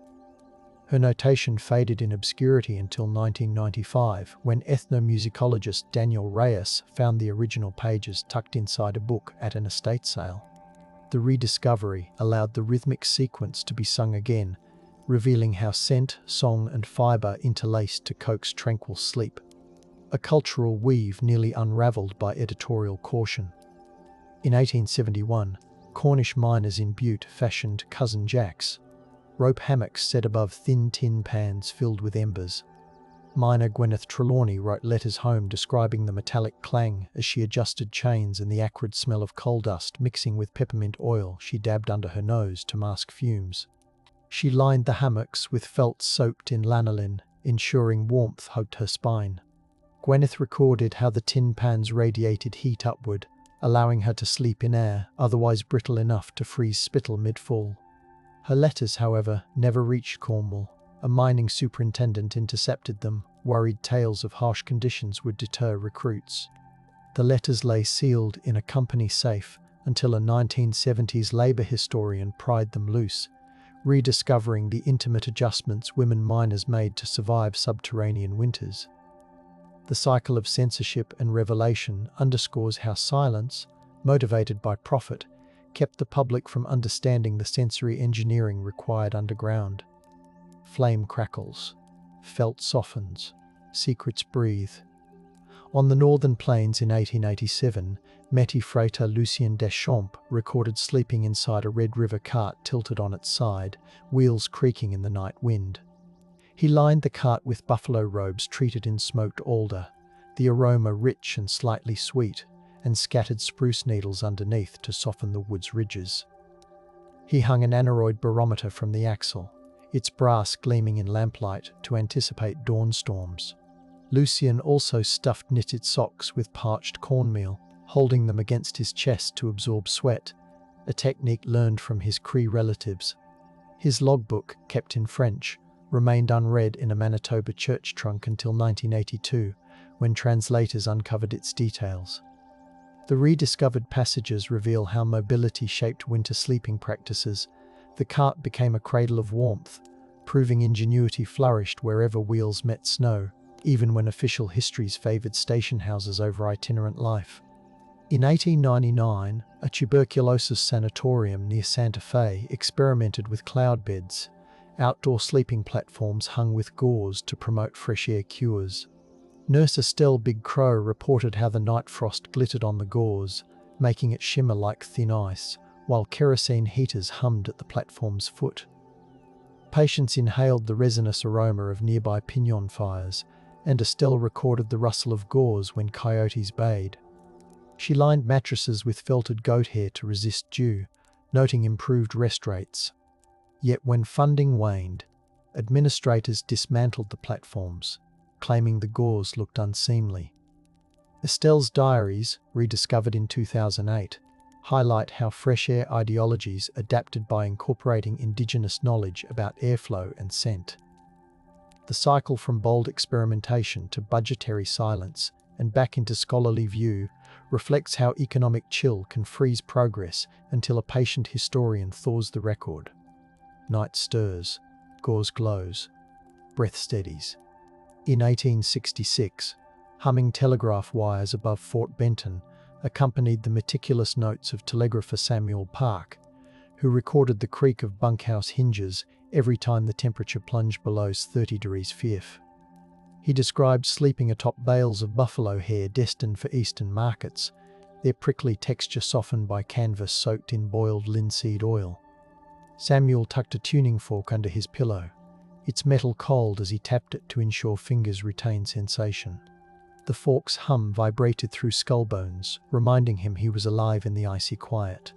Her notation faded in obscurity until 1995, when ethnomusicologist Daniel Reyes found the original pages tucked inside a book at an estate sale. The rediscovery allowed the rhythmic sequence to be sung again, revealing how scent, song and fibre interlaced to coax tranquil sleep. A cultural weave nearly unravelled by editorial caution. In 1871, Cornish miners in Butte fashioned cousin jacks, rope hammocks set above thin tin pans filled with embers. Miner Gwyneth Trelawney wrote letters home describing the metallic clang as she adjusted chains and the acrid smell of coal dust mixing with peppermint oil she dabbed under her nose to mask fumes. She lined the hammocks with felt soaked in lanolin, ensuring warmth hugged her spine. Gwyneth recorded how the tin pans radiated heat upward, allowing her to sleep in air otherwise brittle enough to freeze spittle mid-fall. Her letters, however, never reached Cornwall. A mining superintendent intercepted them, worried tales of harsh conditions would deter recruits. The letters lay sealed in a company safe until a 1970s Labour historian pried them loose, rediscovering the intimate adjustments women miners made to survive subterranean winters. The cycle of censorship and revelation underscores how silence, motivated by profit, kept the public from understanding the sensory engineering required underground. Flame crackles, felt softens, secrets breathe. On the northern plains in 1887, Métis freighter Lucien Deschamps recorded sleeping inside a Red River cart tilted on its side, wheels creaking in the night wind. He lined the cart with buffalo robes treated in smoked alder, the aroma rich and slightly sweet, and scattered spruce needles underneath to soften the wood's ridges. He hung an aneroid barometer from the axle, its brass gleaming in lamplight to anticipate dawn storms. Lucien also stuffed knitted socks with parched cornmeal, holding them against his chest to absorb sweat, a technique learned from his Cree relatives. His logbook, kept in French, remained unread in a Manitoba church trunk until 1982, when translators uncovered its details. The rediscovered passages reveal how mobility shaped winter sleeping practices. The cart became a cradle of warmth, proving ingenuity flourished wherever wheels met snow, even when official histories favoured station houses over itinerant life. In 1899, a tuberculosis sanatorium near Santa Fe experimented with cloud beds, outdoor sleeping platforms hung with gauze to promote fresh air cures. Nurse Estelle Big Crow reported how the night frost glittered on the gauze, making it shimmer like thin ice, while kerosene heaters hummed at the platform's foot. Patients inhaled the resinous aroma of nearby pinon fires, and Estelle recorded the rustle of gauze when coyotes bayed. She lined mattresses with felted goat hair to resist dew, noting improved rest rates. Yet when funding waned, administrators dismantled the platforms, claiming the gauze looked unseemly. Estelle's diaries, rediscovered in 2008, highlight how fresh air ideologies adapted by incorporating Indigenous knowledge about airflow and scent. The cycle from bold experimentation to budgetary silence and back into scholarly view reflects how economic chill can freeze progress until a patient historian thaws the record. Night stirs, gauze glows, breath steadies. In 1866, humming telegraph wires above Fort Benton accompanied the meticulous notes of telegrapher Samuel Park, who recorded the creak of bunkhouse hinges every time the temperature plunged below 30 degrees Fahrenheit. He described sleeping atop bales of buffalo hair destined for eastern markets, their prickly texture softened by canvas soaked in boiled linseed oil. Samuel tucked a tuning fork under his pillow, its metal cold as he tapped it to ensure fingers retained sensation. The fork's hum vibrated through skull bones, reminding him he was alive in the icy quiet.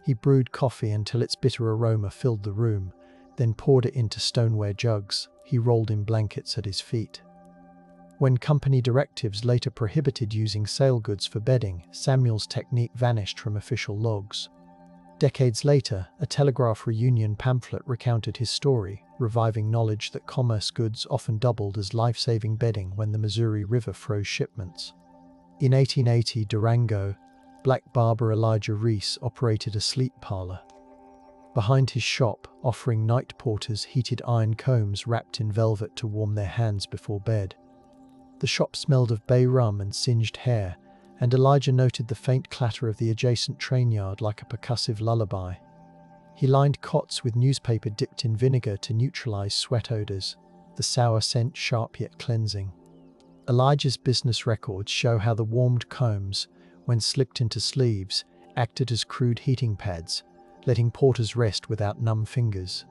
He brewed coffee until its bitter aroma filled the room, then poured it into stoneware jugs. He rolled in blankets at his feet. When company directives later prohibited using sale goods for bedding, Samuel's technique vanished from official logs. Decades later, a Telegraph reunion pamphlet recounted his story, reviving knowledge that commerce goods often doubled as life-saving bedding when the Missouri River froze shipments. In 1880, Durango, black barber Elijah Reese operated a sleep parlor. Behind his shop, offering night porters heated iron combs wrapped in velvet to warm their hands before bed. The shop smelled of bay rum and singed hair, and Elijah noted the faint clatter of the adjacent train yard like a percussive lullaby. He lined cots with newspaper dipped in vinegar to neutralize sweat odors, the sour scent sharp yet cleansing. Elijah's business records show how the warmed combs, when slipped into sleeves, acted as crude heating pads, letting porters rest without numb fingers.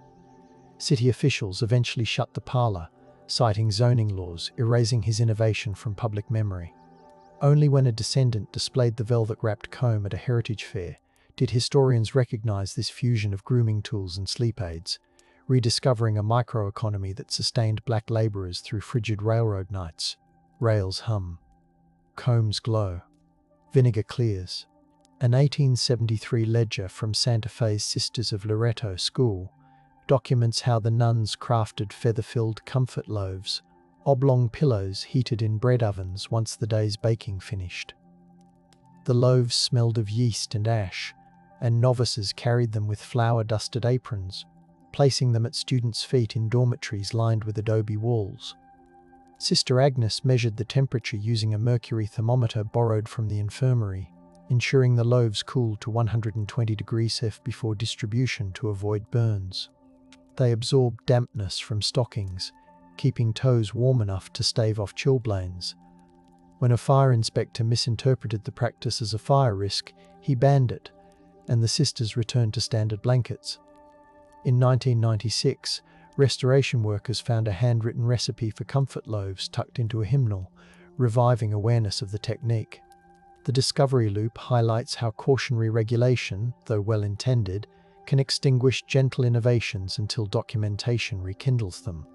City officials eventually shut the parlor, citing zoning laws, erasing his innovation from public memory. Only when a descendant displayed the velvet-wrapped comb at a heritage fair did historians recognize this fusion of grooming tools and sleep aids, rediscovering a microeconomy that sustained black laborers through frigid railroad nights. Rails hum. Combs glow. Vinegar clears. An 1873 ledger from Santa Fe's Sisters of Loretto School documents how the nuns crafted feather-filled comfort loaves, oblong pillows heated in bread ovens once the day's baking finished. The loaves smelled of yeast and ash, and novices carried them with flour-dusted aprons, placing them at students' feet in dormitories lined with adobe walls. Sister Agnes measured the temperature using a mercury thermometer borrowed from the infirmary, ensuring the loaves cooled to 120 degrees Celsius before distribution to avoid burns. They absorbed dampness from stockings, keeping toes warm enough to stave off chilblains. When a fire inspector misinterpreted the practice as a fire risk, he banned it, and the sisters returned to standard blankets. In 1996, restoration workers found a handwritten recipe for comfort loaves tucked into a hymnal, reviving awareness of the technique. The discovery loop highlights how cautionary regulation, though well-intended, can extinguish gentle innovations until documentation rekindles them.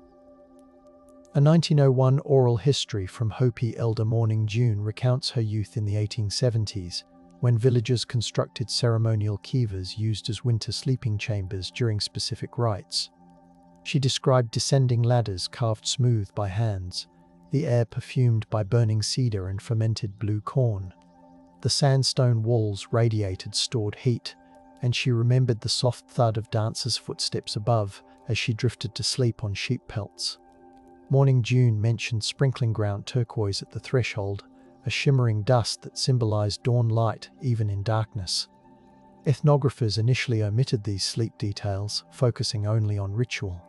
A 1901 oral history from Hopi elder Morning June recounts her youth in the 1870s, when villagers constructed ceremonial kivas used as winter sleeping chambers during specific rites. She described descending ladders carved smooth by hands, the air perfumed by burning cedar and fermented blue corn. The sandstone walls radiated stored heat, and she remembered the soft thud of dancers' footsteps above as she drifted to sleep on sheep pelts. Morning June mentioned sprinkling ground turquoise at the threshold, a shimmering dust that symbolized dawn light even in darkness. Ethnographers initially omitted these sleep details, focusing only on ritual.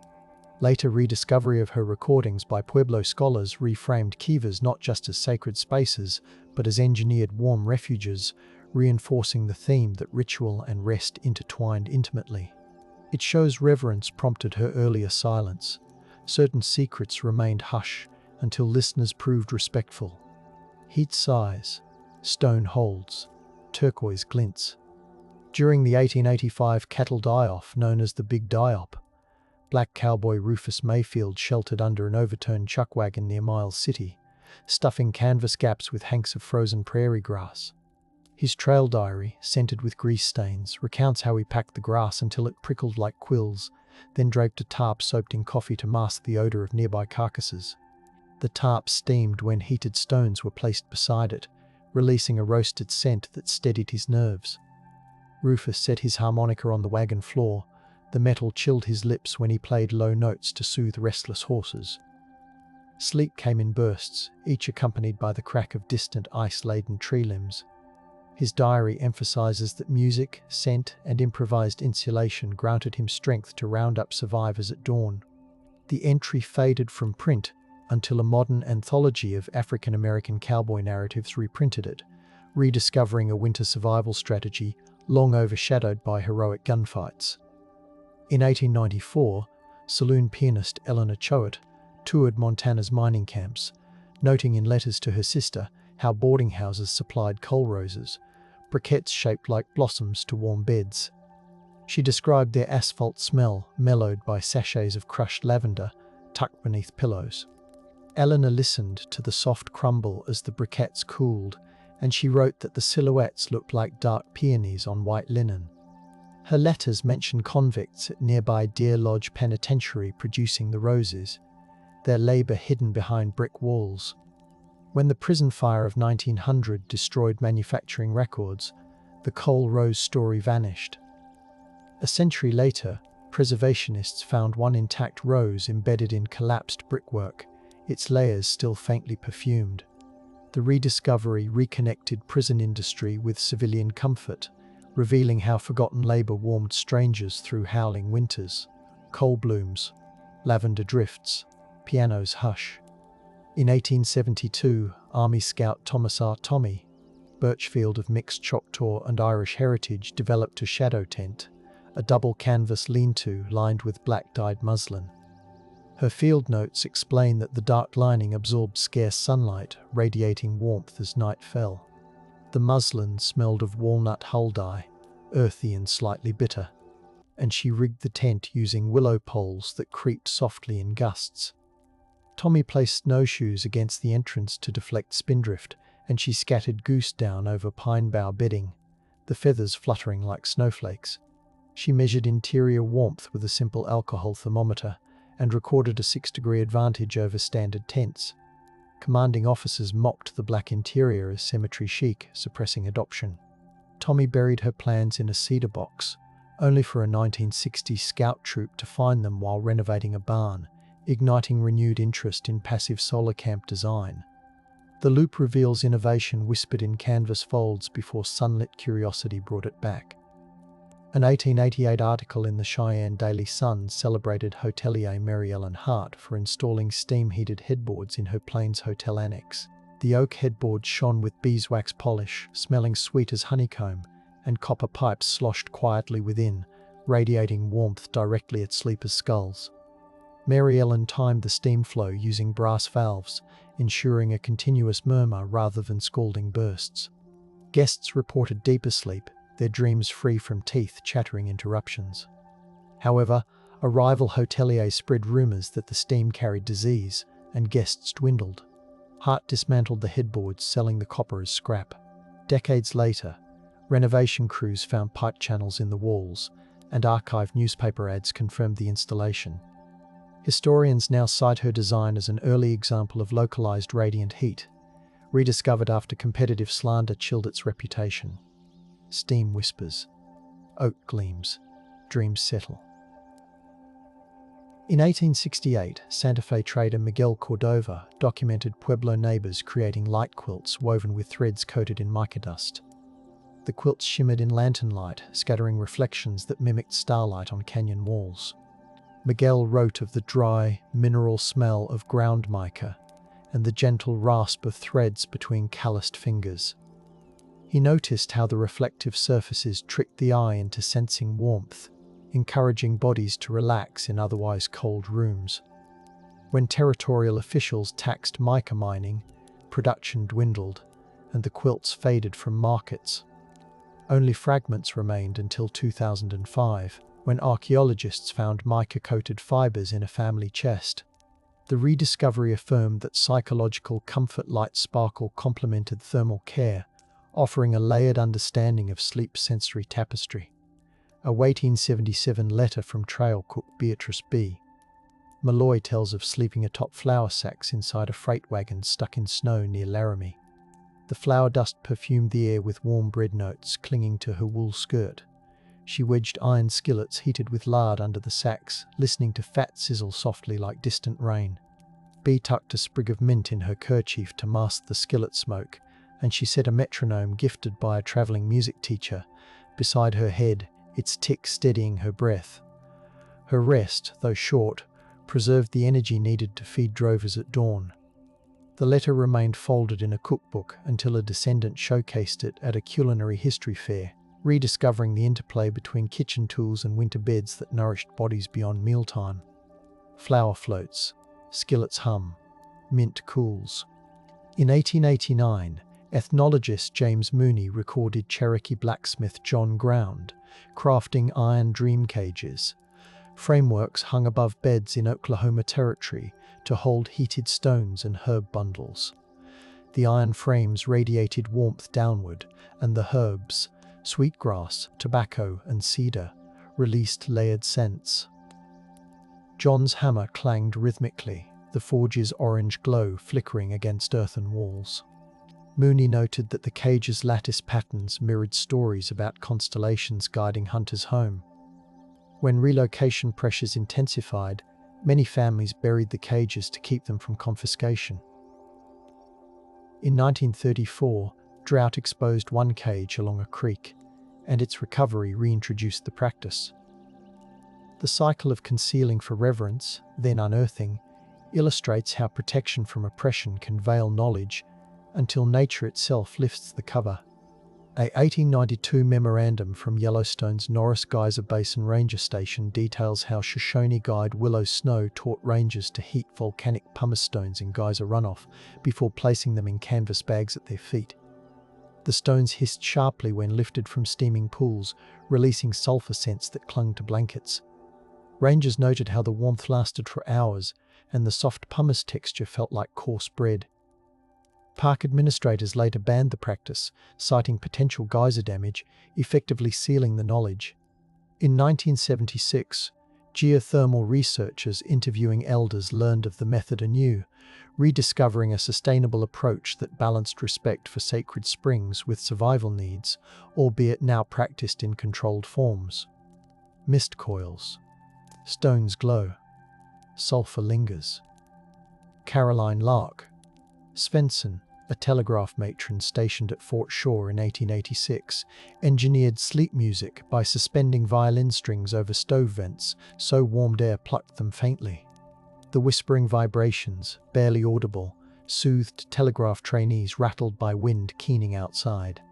Later rediscovery of her recordings by Pueblo scholars reframed kivas not just as sacred spaces, but as engineered warm refuges, reinforcing the theme that ritual and rest intertwined intimately. It shows reverence prompted her earlier silence. Certain secrets remained hush until listeners proved respectful. Heat sighs, stone holds, turquoise glints. During the 1885 cattle die-off known as the Big Die-Op, Black cowboy Rufus Mayfield sheltered under an overturned chuck wagon near Miles City, stuffing canvas gaps with hanks of frozen prairie grass. His trail diary, scented with grease stains, recounts how he packed the grass until it prickled like quills, then draped a tarp soaked in coffee to mask the odor of nearby carcasses. The tarp steamed when heated stones were placed beside it, releasing a roasted scent that steadied his nerves. Rufus set his harmonica on the wagon floor. The metal chilled his lips when he played low notes to soothe restless horses. Sleep came in bursts, each accompanied by the crack of distant ice-laden tree limbs. His diary emphasizes that music, scent, and improvised insulation granted him strength to round up survivors at dawn. The entry faded from print until a modern anthology of African-American cowboy narratives reprinted it, rediscovering a winter survival strategy long overshadowed by heroic gunfights. In 1894, saloon pianist Eleanor Choate toured Montana's mining camps, noting in letters to her sister how boarding houses supplied coal roses, briquettes shaped like blossoms to warm beds. She described their asphalt smell, mellowed by sachets of crushed lavender tucked beneath pillows. Eleanor listened to the soft crumble as the briquettes cooled, and she wrote that the silhouettes looked like dark peonies on white linen. Her letters mention convicts at nearby Deer Lodge Penitentiary producing the roses, their labor hidden behind brick walls. When the prison fire of 1900 destroyed manufacturing records, the coal rose story vanished. A century later, preservationists found one intact rose embedded in collapsed brickwork, its layers still faintly perfumed. The rediscovery reconnected prison industry with civilian comfort, revealing how forgotten labor warmed strangers through howling winters. Coal blooms, lavender drifts, pianos hush. In 1872, Army Scout Thomas R. Tommy, Birchfield of mixed Choctaw and Irish heritage, developed a shadow tent, a double canvas lean-to lined with black-dyed muslin. Her field notes explain that the dark lining absorbed scarce sunlight, radiating warmth as night fell. The muslin smelled of walnut hull dye, earthy and slightly bitter, and she rigged the tent using willow poles that creaked softly in gusts. Tommy placed snowshoes against the entrance to deflect spindrift, and she scattered goose down over pine bough bedding, the feathers fluttering like snowflakes. She measured interior warmth with a simple alcohol thermometer and recorded a 6-degree advantage over standard tents. Commanding officers mocked the black interior as cemetery chic, suppressing adoption. Tommy buried her plans in a cedar box, only for a 1960s scout troop to find them while renovating a barn, igniting renewed interest in passive solar camp design. The loop reveals innovation whispered in canvas folds before sunlit curiosity brought it back. An 1888 article in the Cheyenne Daily Sun celebrated hotelier Mary Ellen Hart for installing steam-heated headboards in her Plains Hotel annex. The oak headboard shone with beeswax polish, smelling sweet as honeycomb, and copper pipes sloshed quietly within, radiating warmth directly at sleepers' skulls. Mary Ellen timed the steam flow using brass valves, ensuring a continuous murmur rather than scalding bursts. Guests reported deeper sleep, their dreams free from teeth chattering interruptions. However, a rival hotelier spread rumors that the steam carried disease, and guests dwindled. Hart dismantled the headboards, selling the copper as scrap. Decades later, renovation crews found pipe channels in the walls, and archived newspaper ads confirmed the installation. Historians now cite her design as an early example of localized radiant heat, rediscovered after competitive slander chilled its reputation. Steam whispers, oak gleams, dreams settle. In 1868, Santa Fe trader Miguel Cordova documented Pueblo neighbors creating light quilts woven with threads coated in mica dust. The quilts shimmered in lantern light, scattering reflections that mimicked starlight on canyon walls. Miguel wrote of the dry, mineral smell of ground mica and the gentle rasp of threads between calloused fingers. He noticed how the reflective surfaces tricked the eye into sensing warmth, encouraging bodies to relax in otherwise cold rooms. When territorial officials taxed mica mining, production dwindled, and the quilts faded from markets. Only fragments remained until 2005, when archaeologists found mica-coated fibers in a family chest. The rediscovery affirmed that psychological comfort light sparkle complemented thermal care, offering a layered understanding of sleep sensory tapestry. A 1877 letter from trail cook Beatrice B. Malloy tells of sleeping atop flour sacks inside a freight wagon stuck in snow near Laramie. The flour dust perfumed the air with warm bread notes clinging to her wool skirt. She wedged iron skillets heated with lard under the sacks, listening to fat sizzle softly like distant rain. B tucked a sprig of mint in her kerchief to mask the skillet smoke, and she set a metronome gifted by a traveling music teacher beside her head, its tick steadying her breath. Her rest, though short, preserved the energy needed to feed drovers at dawn. The letter remained folded in a cookbook until a descendant showcased it at a culinary history fair, rediscovering the interplay between kitchen tools and winter beds that nourished bodies beyond mealtime. Flour floats, skillets hum, mint cools. In 1889, ethnologist James Mooney recorded Cherokee blacksmith John Ground crafting iron dream cages, frameworks hung above beds in Oklahoma Territory to hold heated stones and herb bundles. The iron frames radiated warmth downward, and the herbs, sweetgrass, tobacco, and cedar, released layered scents. John's hammer clanged rhythmically, the forge's orange glow flickering against earthen walls. Mooney noted that the cage's lattice patterns mirrored stories about constellations guiding hunters home. When relocation pressures intensified, many families buried the cages to keep them from confiscation. In 1934, drought exposed one cage along a creek, and its recovery reintroduced the practice. The cycle of concealing for reverence, then unearthing, illustrates how protection from oppression can veil knowledge until nature itself lifts the cover. A 1892 memorandum from Yellowstone's Norris Geyser Basin Ranger Station details how Shoshone guide Willow Snow taught rangers to heat volcanic pumice stones in geyser runoff before placing them in canvas bags at their feet. The stones hissed sharply when lifted from steaming pools, releasing sulfur scents that clung to blankets. Rangers noted how the warmth lasted for hours, and the soft pumice texture felt like coarse bread. Park administrators later banned the practice, citing potential geyser damage, effectively sealing the knowledge. In 1976, geothermal researchers interviewing elders learned of the method anew, rediscovering a sustainable approach that balanced respect for sacred springs with survival needs, albeit now practiced in controlled forms. Mist coils. Stones glow. Sulfur lingers. Caroline Lark. Svensson, a telegraph matron stationed at Fort Shaw in 1886, engineered sleep music by suspending violin strings over stove vents so warmed air plucked them faintly. The whispering vibrations, barely audible, soothed telegraph trainees rattled by wind keening outside.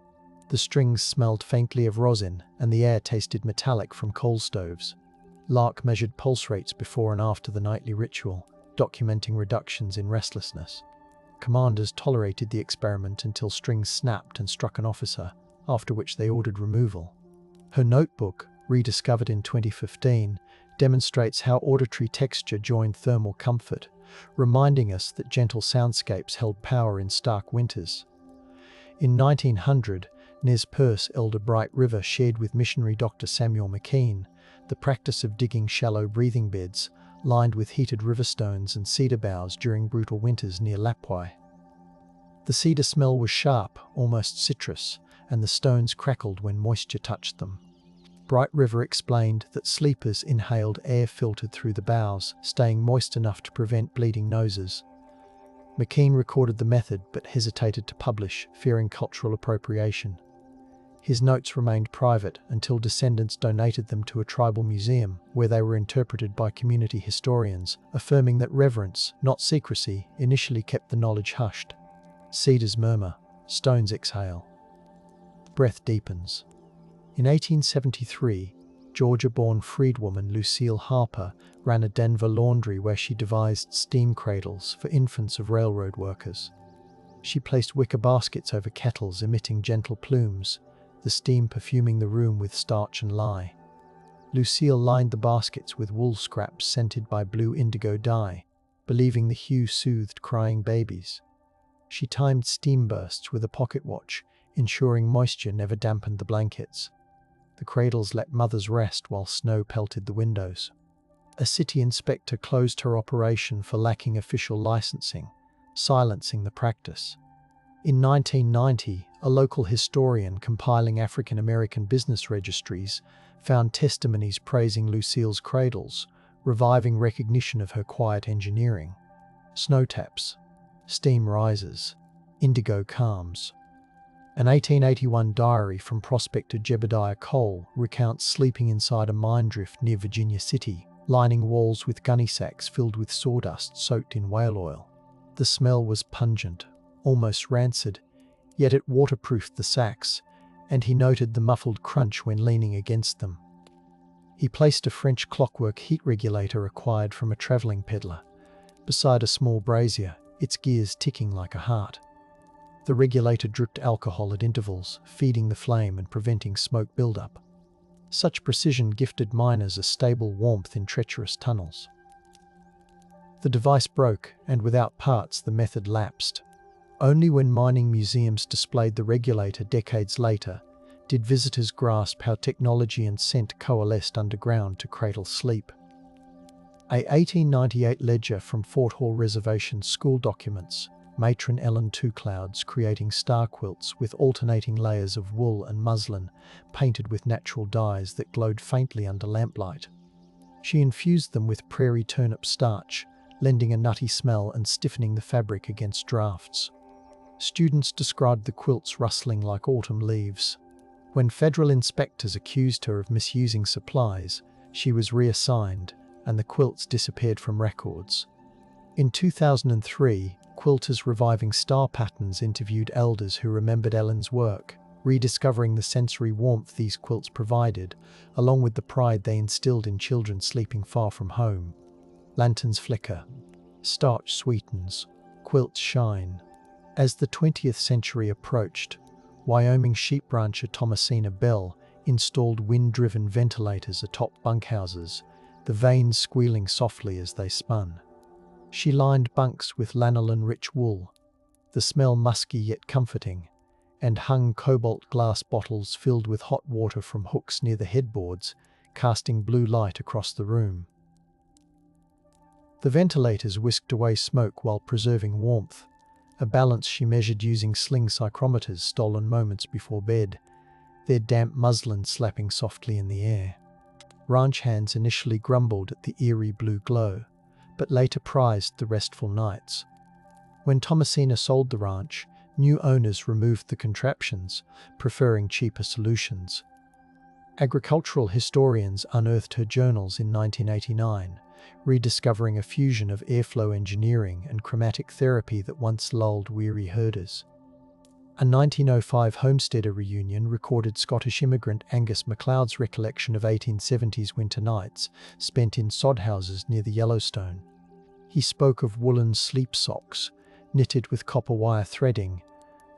The strings smelled faintly of rosin, and the air tasted metallic from coal stoves. Lark measured pulse rates before and after the nightly ritual, documenting reductions in restlessness. Commanders tolerated the experiment until strings snapped and struck an officer, after which they ordered removal. Her notebook, rediscovered in 2015, demonstrates how auditory texture joined thermal comfort, reminding us that gentle soundscapes held power in stark winters. In 1900, Nez Perce Elder Bright River shared with missionary Dr. Samuel McKean the practice of digging shallow breathing beds, lined with heated river stones and cedar boughs during brutal winters near Lapwai. The cedar smell was sharp, almost citrus, and the stones crackled when moisture touched them. Bright River explained that sleepers inhaled air filtered through the boughs, staying moist enough to prevent bleeding noses. McKean recorded the method but hesitated to publish, fearing cultural appropriation. His notes remained private until descendants donated them to a tribal museum, where they were interpreted by community historians, affirming that reverence, not secrecy, initially kept the knowledge hushed. Cedars murmur, stones exhale. Breath deepens. In 1873, Georgia-born freedwoman Lucille Harper ran a Denver laundry where she devised steam cradles for infants of railroad workers. She placed wicker baskets over kettles emitting gentle plumes, the steam perfuming the room with starch and lye. Lucille lined the baskets with wool scraps scented by blue indigo dye, believing the hue soothed crying babies. She timed steam bursts with a pocket watch, ensuring moisture never dampened the blankets. The cradles let mothers rest while snow pelted the windows. A city inspector closed her operation for lacking official licensing, silencing the practice. In 1990, a local historian compiling African American business registries found testimonies praising Lucille's cradles, reviving recognition of her quiet engineering. Snow taps, steam rises, indigo calms. An 1881 diary from prospector Jebediah Cole recounts sleeping inside a mine drift near Virginia City, lining walls with gunny sacks filled with sawdust soaked in whale oil. The smell was pungent, almost rancid, yet it waterproofed the sacks, and he noted the muffled crunch when leaning against them. He placed a French clockwork heat regulator acquired from a travelling peddler beside a small brazier, its gears ticking like a heart. The regulator dripped alcohol at intervals, feeding the flame and preventing smoke buildup. Such precision gifted miners a stable warmth in treacherous tunnels. The device broke, and without parts the method lapsed. Only when mining museums displayed the regulator decades later did visitors grasp how technology and scent coalesced underground to cradle sleep. A 1898 ledger from Fort Hall Reservation school documents matron Ellen Two Clouds creating star quilts with alternating layers of wool and muslin painted with natural dyes that glowed faintly under lamplight. She infused them with prairie turnip starch, lending a nutty smell and stiffening the fabric against drafts. Students described the quilts rustling like autumn leaves. When federal inspectors accused her of misusing supplies, she was reassigned, and the quilts disappeared from records. In 2003, quilters reviving star patterns interviewed elders who remembered Ellen's work, rediscovering the sensory warmth these quilts provided, along with the pride they instilled in children sleeping far from home. Lanterns flicker, starch sweetens, quilts shine. As the 20th century approached, Wyoming sheep rancher Thomasina Bell installed wind-driven ventilators atop bunkhouses, the vanes squealing softly as they spun. She lined bunks with lanolin-rich wool, the smell musky yet comforting, and hung cobalt glass bottles filled with hot water from hooks near the headboards, casting blue light across the room. The ventilators whisked away smoke while preserving warmth, a balance she measured using sling psychrometers stolen moments before bed, their damp muslin slapping softly in the air. Ranch hands initially grumbled at the eerie blue glow, but later prized the restful nights. When Thomasina sold the ranch, new owners removed the contraptions, preferring cheaper solutions. Agricultural historians unearthed her journals in 1989, rediscovering a fusion of airflow engineering and chromatic therapy that once lulled weary herders. A 1905 Homesteader reunion recorded Scottish immigrant Angus MacLeod's recollection of 1870s winter nights spent in sod houses near the Yellowstone. He spoke of woolen sleep socks, knitted with copper wire threading,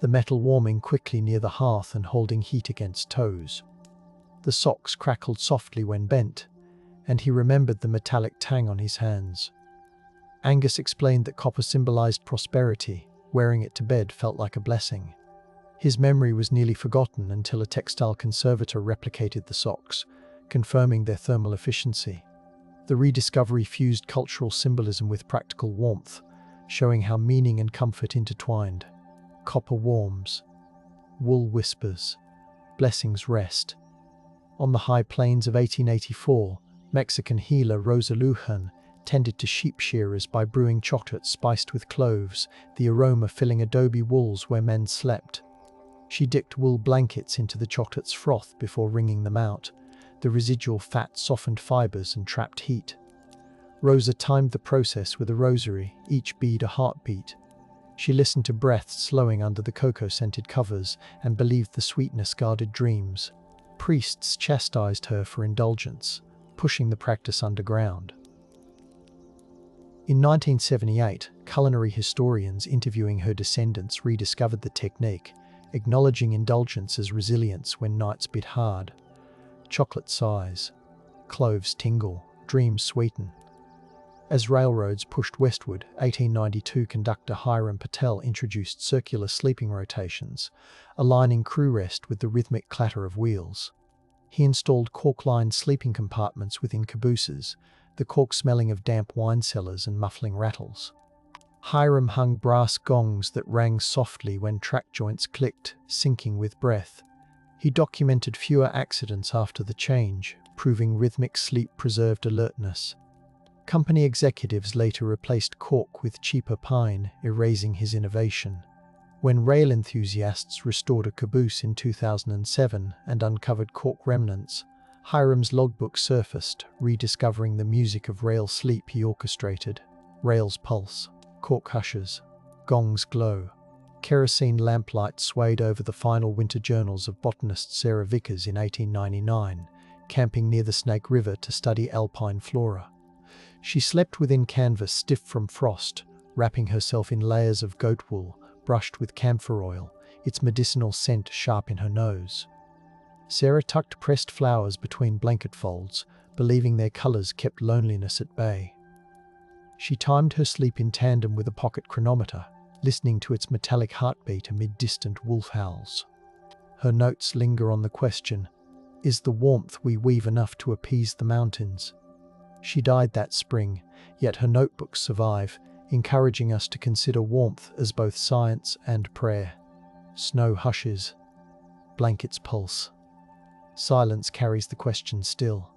the metal warming quickly near the hearth and holding heat against toes. The socks crackled softly when bent, and he remembered the metallic tang on his hands. Angus explained that copper symbolized prosperity. Wearing it to bed felt like a blessing. His memory was nearly forgotten until a textile conservator replicated the socks, confirming their thermal efficiency. The rediscovery fused cultural symbolism with practical warmth, showing how meaning and comfort intertwined. Copper warms, wool whispers, blessings rest. On the high plains of 1884, Mexican healer Rosa Lujan tended to sheep shearers by brewing chocolate spiced with cloves, the aroma filling adobe walls where men slept. She dipped wool blankets into the chocolate's froth before wringing them out. The residual fat softened fibers and trapped heat. Rosa timed the process with a rosary, each bead a heartbeat. She listened to breaths slowing under the cocoa-scented covers and believed the sweetness guarded dreams. Priests chastised her for indulgence, pushing the practice underground. In 1978, culinary historians interviewing her descendants rediscovered the technique, acknowledging indulgence as resilience when nights bit hard. Chocolate sighs, cloves tingle, dreams sweeten. As railroads pushed westward, 1892 conductor Hiram Patel introduced circular sleeping rotations, aligning crew rest with the rhythmic clatter of wheels. He installed cork-lined sleeping compartments within cabooses, the cork smelling of damp wine cellars and muffling rattles. Hiram hung brass gongs that rang softly when track joints clicked, syncing with breath. He documented fewer accidents after the change, proving rhythmic sleep preserved alertness. Company executives later replaced cork with cheaper pine, erasing his innovation. When rail enthusiasts restored a caboose in 2007 and uncovered cork remnants, Hiram's logbook surfaced, rediscovering the music of rail sleep he orchestrated. Rails pulse, cork hushes, gongs glow. Kerosene lamplight swayed over the final winter journals of botanist Sarah Vickers in 1899, camping near the Snake River to study alpine flora. She slept within canvas stiff from frost, wrapping herself in layers of goat wool, brushed with camphor oil, its medicinal scent sharp in her nose. Sarah tucked pressed flowers between blanket folds, believing their colours kept loneliness at bay. She timed her sleep in tandem with a pocket chronometer, listening to its metallic heartbeat amid distant wolf howls. Her notes linger on the question, is the warmth we weave enough to appease the mountains? She died that spring, yet her notebooks survive, encouraging us to consider warmth as both science and prayer. Snow hushes. Blankets pulse. Silence carries the question still.